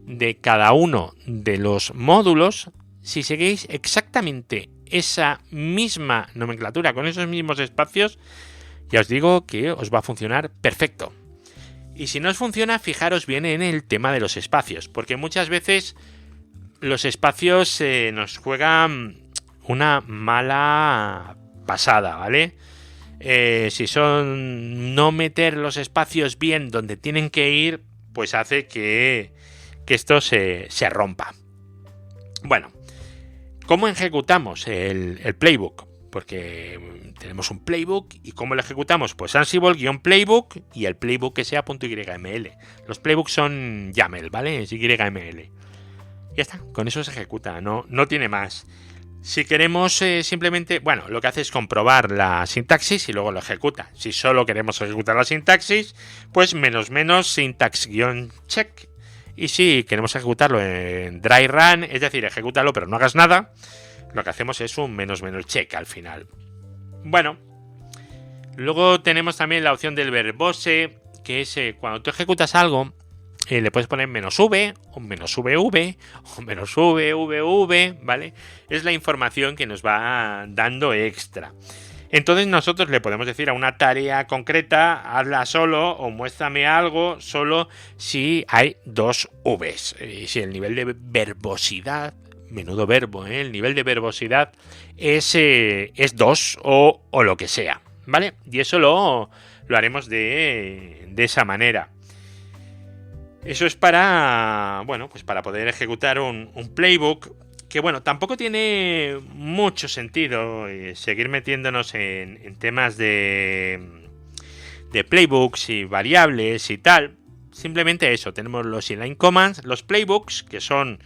[SPEAKER 1] de cada uno de los módulos, si seguís exactamente esa misma nomenclatura con esos mismos espacios, ya os digo que os va a funcionar perfecto. Y si no os funciona, fijaros bien en el tema de los espacios, porque muchas veces los espacios nos juegan una mala pasada, ¿vale? Si son no meter los espacios bien donde tienen que ir, pues hace que esto se rompa. Bueno, ¿cómo ejecutamos el playbook? Porque tenemos un playbook y ¿cómo lo ejecutamos? Pues Ansible-playbook y el playbook que sea .yml. Los playbooks son YAML, ¿vale? Es YML. Ya está, con eso se ejecuta, no tiene más. Si queremos simplemente, bueno, lo que hace es comprobar la sintaxis y luego lo ejecuta. Si solo queremos ejecutar la sintaxis, pues -- syntax-check. Y si queremos ejecutarlo en dry run, es decir, ejecútalo pero no hagas nada, lo que hacemos es un -- check al final. Bueno, luego tenemos también la opción del verbose, que es cuando tú ejecutas algo, le puedes poner -v o -vv o -vvv, ¿vale? Es la información que nos va dando extra. Entonces nosotros le podemos decir a una tarea concreta, hazla solo o muéstrame algo solo si hay 2 v's. Y si el nivel de verbosidad, menudo verbo, el nivel de verbosidad es 2 o lo que sea, ¿vale? Y eso lo haremos de esa manera. Eso es para, bueno, pues para poder ejecutar un playbook que, bueno, tampoco tiene mucho sentido seguir metiéndonos en temas de playbooks y variables y tal, simplemente eso. Tenemos los inline commands, los playbooks, que son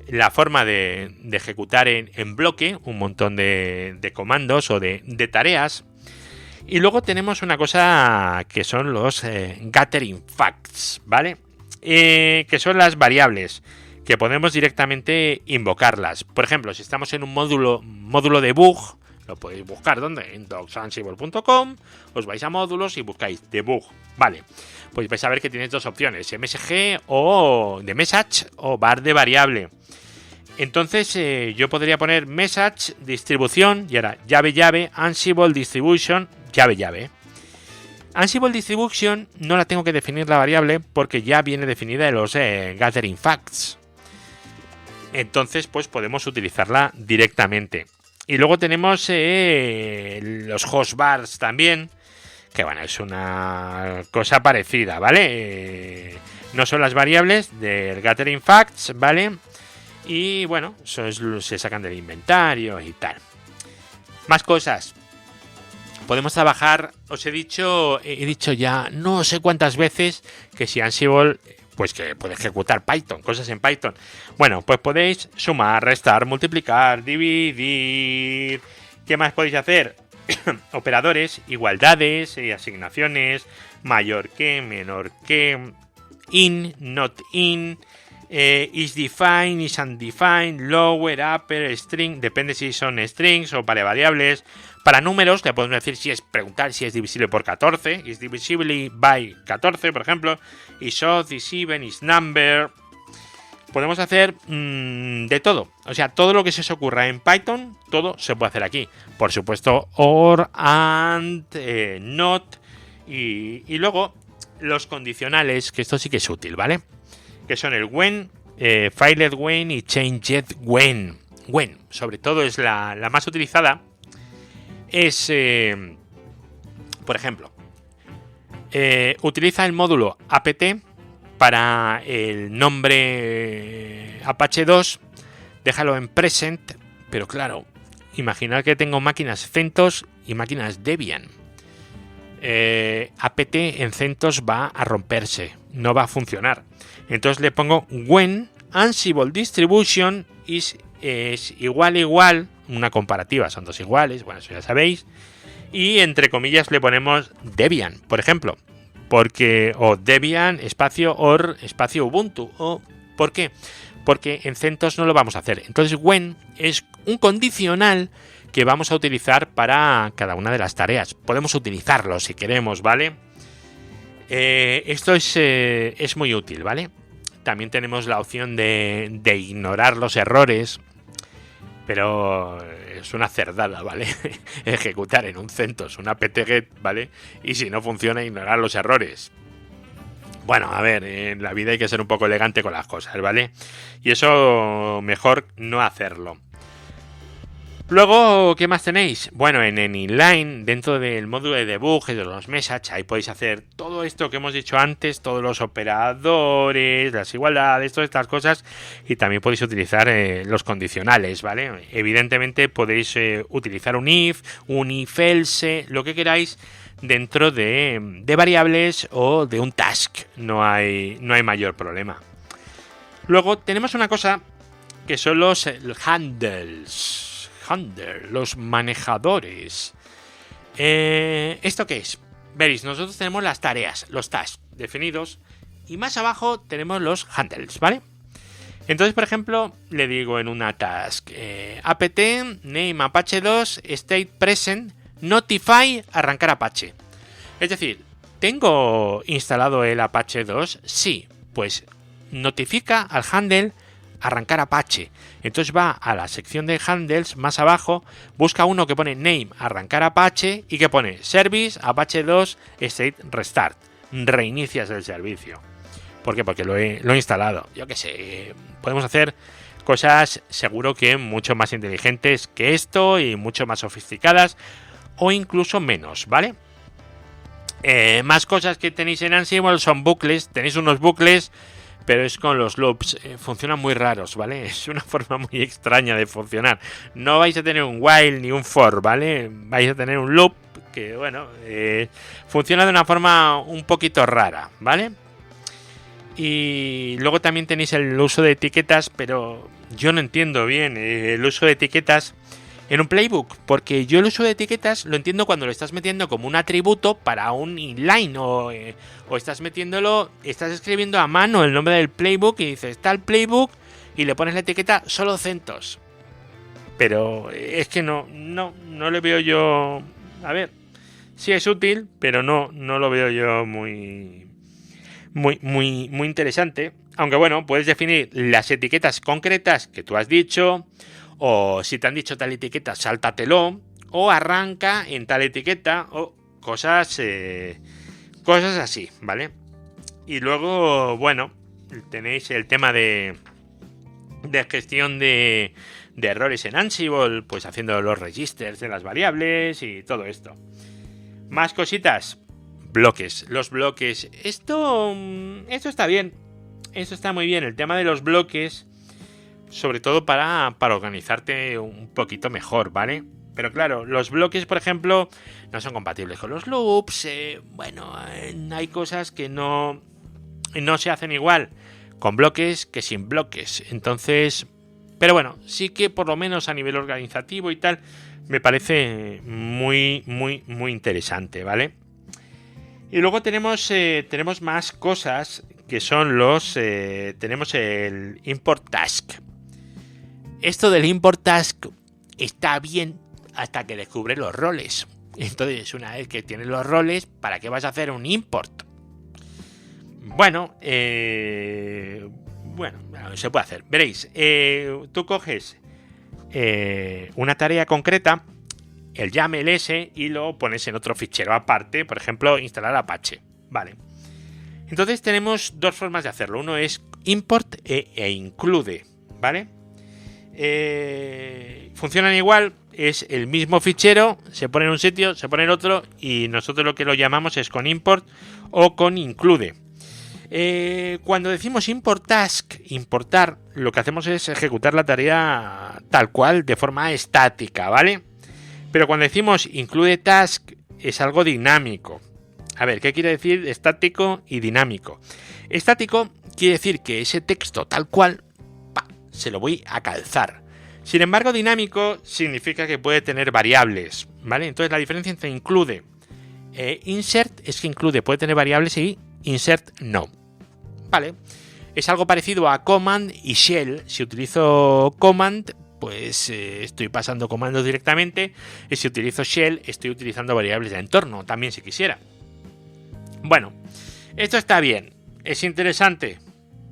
[SPEAKER 1] la forma de ejecutar en bloque un montón de comandos o de tareas. Y luego tenemos una cosa que son los gathering facts, ¿vale? Que son las variables que podemos directamente invocarlas. Por ejemplo, si estamos en un módulo debug, lo podéis buscar ¿dónde? En docsansible.com, os vais a módulos y buscáis debug, ¿vale? Pues vais a ver que tienes dos opciones, MSG o de message o bar de variable. Entonces yo podría poner message, distribución, y ahora llave, Ansible distribution, llave. Ansible distribution no la tengo que definir la variable porque ya viene definida de los gathering facts. Entonces pues podemos utilizarla directamente. Y luego tenemos los hostbars también, que bueno, es una cosa parecida, ¿vale? No son las variables del gathering facts, ¿vale? Y bueno, se sacan del inventario y tal. Más cosas. Podemos trabajar, he dicho ya no sé cuántas veces que si Ansible, pues que puede ejecutar Python, cosas en Python. Bueno, pues podéis sumar, restar, multiplicar, dividir. ¿Qué más podéis hacer? Operadores, igualdades, asignaciones, mayor que, menor que, in, not in, is defined, is undefined, lower, upper, string, depende si son strings o para variables. Para números le podemos decir preguntar si es divisible por 14, is divisible by 14, por ejemplo, is odd, is even, is number. Podemos hacer de todo, o sea, todo lo que se os ocurra en Python, todo se puede hacer aquí. Por supuesto, or, and, not, y luego los condicionales, que esto sí que es útil, ¿vale? Que son el when, filed when y changed when. When, sobre todo, es la más utilizada. Es, por ejemplo, utiliza el módulo apt para el nombre Apache 2, déjalo en present, pero claro, imaginad que tengo máquinas CentOS y máquinas Debian. apt en CentOS va a romperse, no va a funcionar. Entonces le pongo when Ansible distribution es igual, una comparativa, son dos iguales, bueno, eso ya sabéis. Y entre comillas le ponemos Debian, por ejemplo, porque o Debian espacio or espacio Ubuntu. O ¿por qué? Porque en CentOS no lo vamos a hacer. Entonces when es un condicional que vamos a utilizar para cada una de las tareas. Podemos utilizarlo si queremos, ¿vale? Esto es muy útil, ¿vale? También tenemos la opción de ignorar los errores, pero es una cerdada, ¿vale? Ejecutar en un CentOS un apt-get, ¿vale? Y si no funciona, ignorar los errores. Bueno, a ver, en la vida hay que ser un poco elegante con las cosas, ¿vale? Y eso mejor no hacerlo. Luego, ¿qué más tenéis? Bueno, en inline, dentro del módulo de debug y de los messages, ahí podéis hacer todo esto que hemos dicho antes, todos los operadores, las igualdades, todas estas cosas, y también podéis utilizar los condicionales, ¿vale? Evidentemente podéis utilizar un if else, lo que queráis, dentro de variables o de un task, no hay mayor problema. Luego tenemos una cosa que son los handles. Los manejadores. ¿Esto qué es? Veréis, nosotros tenemos las tareas, los tasks definidos, y más abajo tenemos los handles, ¿vale? Entonces, por ejemplo, le digo en una task apt name apache 2 state present notify arrancar Apache. Es decir, ¿tengo instalado el Apache 2? Sí, pues notifica al handle arrancar Apache. Entonces va a la sección de handles más abajo, busca uno que pone name arrancar Apache y que pone service Apache 2 state restart. Reinicias el servicio. ¿Por qué? Porque lo he instalado. Yo qué sé, podemos hacer cosas seguro que mucho más inteligentes que esto y mucho más sofisticadas o incluso menos, ¿vale? Más cosas que tenéis en Ansible son bucles. Tenéis unos bucles, pero es con los loops. Funcionan muy raros, ¿vale? Es una forma muy extraña de funcionar. No vais a tener un while ni un for, ¿vale? Vais a tener un loop que, bueno, funciona de una forma un poquito rara, ¿vale? Y luego también tenéis el uso de etiquetas, pero yo no entiendo bien el uso de etiquetas en un playbook, porque yo el uso de etiquetas lo entiendo cuando lo estás metiendo como un atributo para un inline o estás escribiendo a mano el nombre del playbook y dices está el playbook y le pones la etiqueta solo CentOS. Pero es que no le veo yo. A ver, sí es útil, pero no lo veo yo muy interesante. Aunque bueno, puedes definir las etiquetas concretas que tú has dicho, o si te han dicho tal etiqueta, sáltatelo, o arranca en tal etiqueta, o cosas así, ¿vale? Y luego, bueno, tenéis el tema de gestión de errores en Ansible, pues haciendo los registers de las variables y todo esto. Más cositas. Bloques. Los bloques. Esto está bien. Esto está muy bien. El tema de los bloques, sobre todo para organizarte un poquito mejor, ¿vale? Pero claro, los bloques, por ejemplo, no son compatibles con los loops. Hay cosas que no se hacen igual con bloques que sin bloques. Entonces, pero bueno, sí que por lo menos a nivel organizativo y tal, me parece muy interesante, ¿vale? Y luego tenemos más cosas que son tenemos el import task. Esto del import task está bien hasta que descubre los roles. Entonces, una vez que tienes los roles, ¿para qué vas a hacer un import? Bueno, se puede hacer. Veréis, tú coges una tarea concreta, el YAML ese, y lo pones en otro fichero aparte, por ejemplo, instalar Apache. Vale. Entonces tenemos dos formas de hacerlo. Uno es import e include, ¿vale? Funcionan igual, es el mismo fichero, se pone en un sitio, se pone en otro, y nosotros lo que lo llamamos es con import o con include. Cuando decimos import task, importar, lo que hacemos es ejecutar la tarea tal cual, de forma estática, ¿vale? Pero cuando decimos include task, es algo dinámico. A ver, ¿qué quiere decir estático y dinámico? Estático quiere decir que ese texto tal cual, se lo voy a calzar. Sin embargo, dinámico significa que puede tener variables, ¿vale? Entonces la diferencia entre include e insert es que include puede tener variables y insert no. Vale. Es algo parecido a command y shell. Si utilizo command, pues estoy pasando comandos directamente. Y si utilizo shell, estoy utilizando variables de entorno, también si quisiera. Bueno, esto está bien. Es interesante.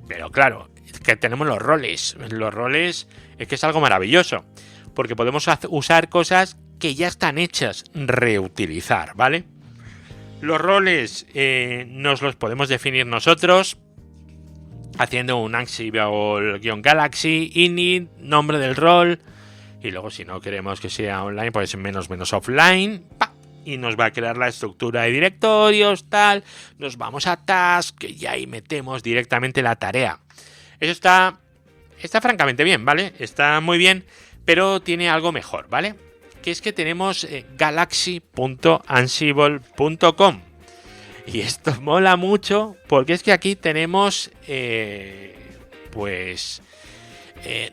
[SPEAKER 1] Pero claro, es que tenemos los roles. Los roles es que es algo maravilloso. Porque podemos usar cosas que ya están hechas. Reutilizar, ¿vale? Los roles nos los podemos definir nosotros haciendo un Ansible-Galaxy init, nombre del rol, y luego si no queremos que sea online, pues menos offline, y nos va a crear la estructura de directorios, tal, nos vamos a task y ahí metemos directamente la tarea. Eso está francamente bien, ¿vale? Está muy bien, pero tiene algo mejor, ¿vale? Que es que tenemos galaxy.ansible.com. Y esto mola mucho porque es que aquí tenemos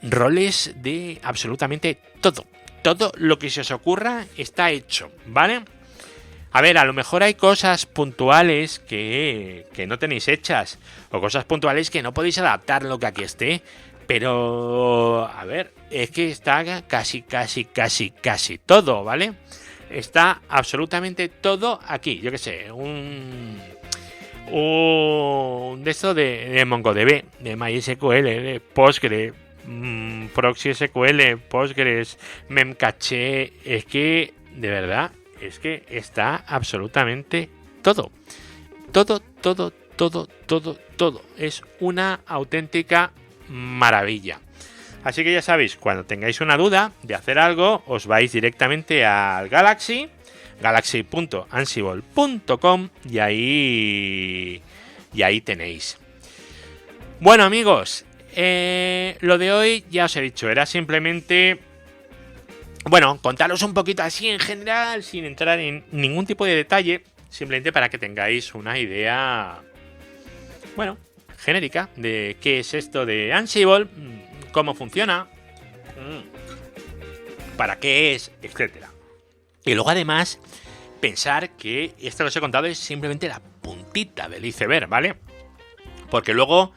[SPEAKER 1] roles de absolutamente todo. Todo lo que se os ocurra está hecho, ¿vale? A ver, a lo mejor hay cosas puntuales que no tenéis hechas o cosas puntuales que no podéis adaptar lo que aquí esté. Pero, a ver, es que está casi todo, ¿vale? Está absolutamente todo aquí. Yo qué sé, un de esto de MongoDB, de MySQL, de Postgre, ProxySQL, Postgres, Memcache. Es que, de verdad, es que está absolutamente todo. Todo. Es una auténtica maravilla. Así que ya sabéis, cuando tengáis una duda de hacer algo, os vais directamente al galaxy.ansible.com y ahí tenéis. Bueno, amigos, lo de hoy ya os he dicho, era simplemente, bueno, contaros un poquito así en general, sin entrar en ningún tipo de detalle, simplemente para que tengáis una idea, bueno, genérica de qué es esto de Ansible, cómo funciona, para qué es, etcétera. Y luego además pensar que esto que os he contado es simplemente la puntita del iceberg, ¿vale? Porque luego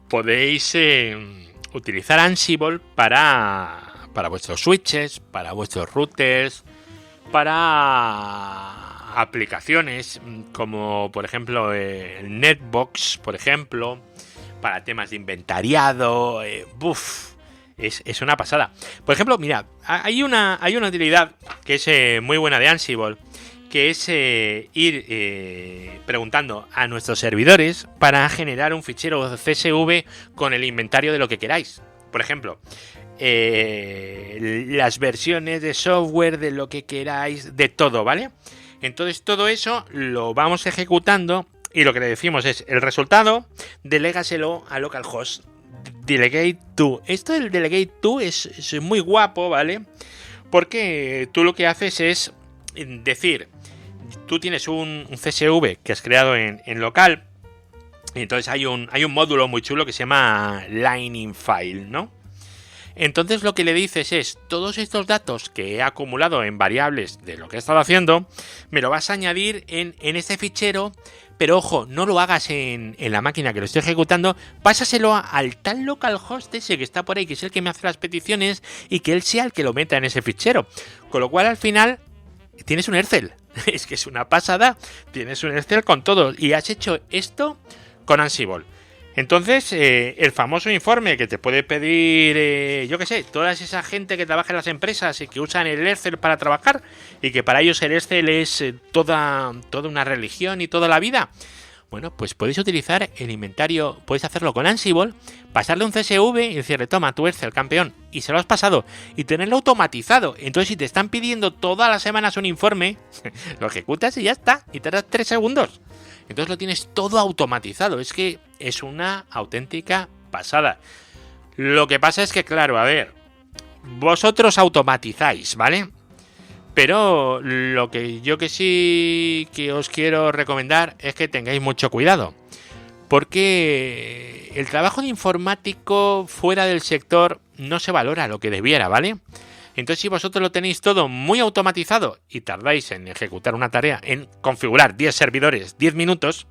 [SPEAKER 1] podéis utilizar Ansible para vuestros switches, para vuestros routers, para aplicaciones como por ejemplo el Netbox, por ejemplo, para temas de inventariado. Es una pasada. Por ejemplo, mirad, hay una utilidad que es muy buena de Ansible, que es ir preguntando a nuestros servidores para generar un fichero CSV con el inventario de lo que queráis. Por ejemplo, las versiones de software, de lo que queráis, de todo, ¿vale? Entonces todo eso lo vamos ejecutando y lo que le decimos es el resultado, delégaselo a localhost. Delegate to. Esto del delegate to es muy guapo, ¿vale? Porque tú lo que haces es decir, tú tienes un CSV que has creado en local, y entonces hay un módulo muy chulo que se llama Lining File, ¿no? Entonces lo que le dices es, todos estos datos que he acumulado en variables de lo que he estado haciendo, me lo vas a añadir en este fichero, pero ojo, no lo hagas en la máquina que lo estoy ejecutando, pásaselo al tal localhost ese que está por ahí, que es el que me hace las peticiones, y que él sea el que lo meta en ese fichero. Con lo cual al final tienes un Excel. Es que es una pasada, tienes un Excel con todo, y has hecho esto con Ansible. Entonces, el famoso informe que te puede pedir, yo qué sé, toda esa gente que trabaja en las empresas y que usan el Excel para trabajar y que para ellos el Excel es toda una religión y toda la vida. Bueno, pues podéis utilizar el inventario, podéis hacerlo con Ansible, pasarle un CSV y decirle, toma, tu Excel, campeón, y se lo has pasado, y tenerlo automatizado. Entonces, si te están pidiendo todas las semanas un informe, lo ejecutas y ya está, y tardas 3 segundos. Entonces lo tienes todo automatizado. Es que es una auténtica pasada. Lo que pasa es que, claro, a ver, vosotros automatizáis, ¿vale? Pero lo que yo que sí que os quiero recomendar es que tengáis mucho cuidado. Porque el trabajo de informático fuera del sector no se valora lo que debiera, ¿vale? Entonces, si vosotros lo tenéis todo muy automatizado y tardáis en ejecutar una tarea, en configurar 10 servidores, 10 minutos,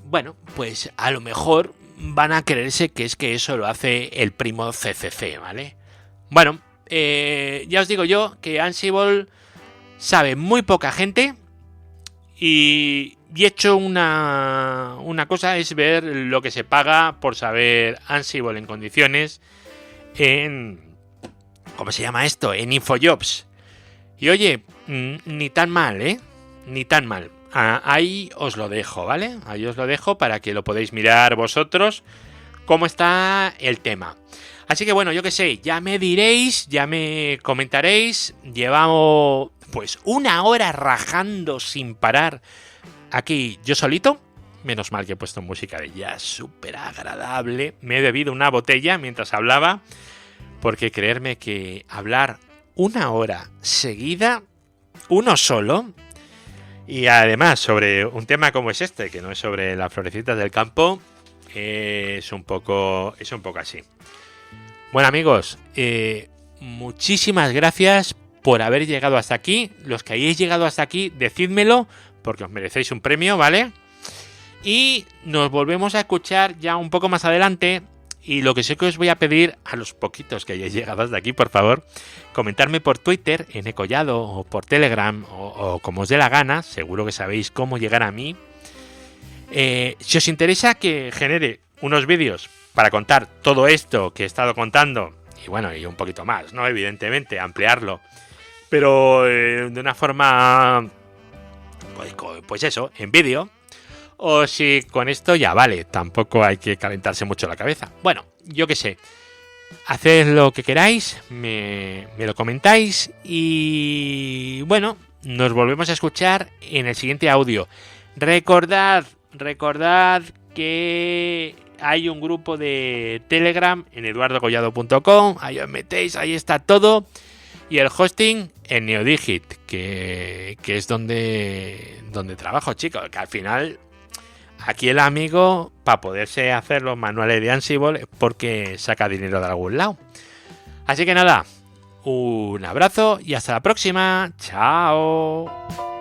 [SPEAKER 1] bueno, pues a lo mejor van a creerse que es que eso lo hace el primo CCC, ¿vale? Bueno, ya os digo yo que Ansible sabe muy poca gente y he hecho una cosa, es ver lo que se paga por saber Ansible en condiciones en... ¿Cómo se llama esto? En InfoJobs. Y oye, ni tan mal, ¿eh? Ni tan mal. Ahí os lo dejo, ¿vale? Ahí os lo dejo para que lo podáis mirar vosotros cómo está el tema. Así que bueno, yo qué sé, ya me diréis, ya me comentaréis. Llevamos pues 1 hora rajando sin parar aquí yo solito. Menos mal que he puesto música de jazz súper agradable. Me he bebido una botella mientras hablaba. Porque creerme que hablar 1 hora seguida, uno solo, y además sobre un tema como es este, que no es sobre las florecitas del campo, es un poco así. Bueno amigos, muchísimas gracias por haber llegado hasta aquí. Los que hayáis llegado hasta aquí, decídmelo, porque os merecéis un premio, ¿vale? Y nos volvemos a escuchar ya un poco más adelante. Y lo que sí que os voy a pedir a los poquitos que hayáis llegado hasta aquí, por favor, comentarme por Twitter, en Ecollado, o por Telegram, o como os dé la gana, seguro que sabéis cómo llegar a mí. Si os interesa que genere unos vídeos para contar todo esto que he estado contando, y bueno, y un poquito más, ¿no? Evidentemente, ampliarlo, pero de una forma, pues eso, en vídeo. O si con esto ya vale, tampoco hay que calentarse mucho la cabeza. Bueno, yo qué sé. Haced lo que queráis, me lo comentáis y bueno, nos volvemos a escuchar en el siguiente audio. Recordad que hay un grupo de Telegram en eduardocollado.com, ahí os metéis, ahí está todo. Y el hosting en Neodigit, que es donde trabajo, chicos, que al final aquí el amigo, para poderse hacer los manuales de Ansible, porque saca dinero de algún lado. Así que nada, un abrazo y hasta la próxima. ¡Chao!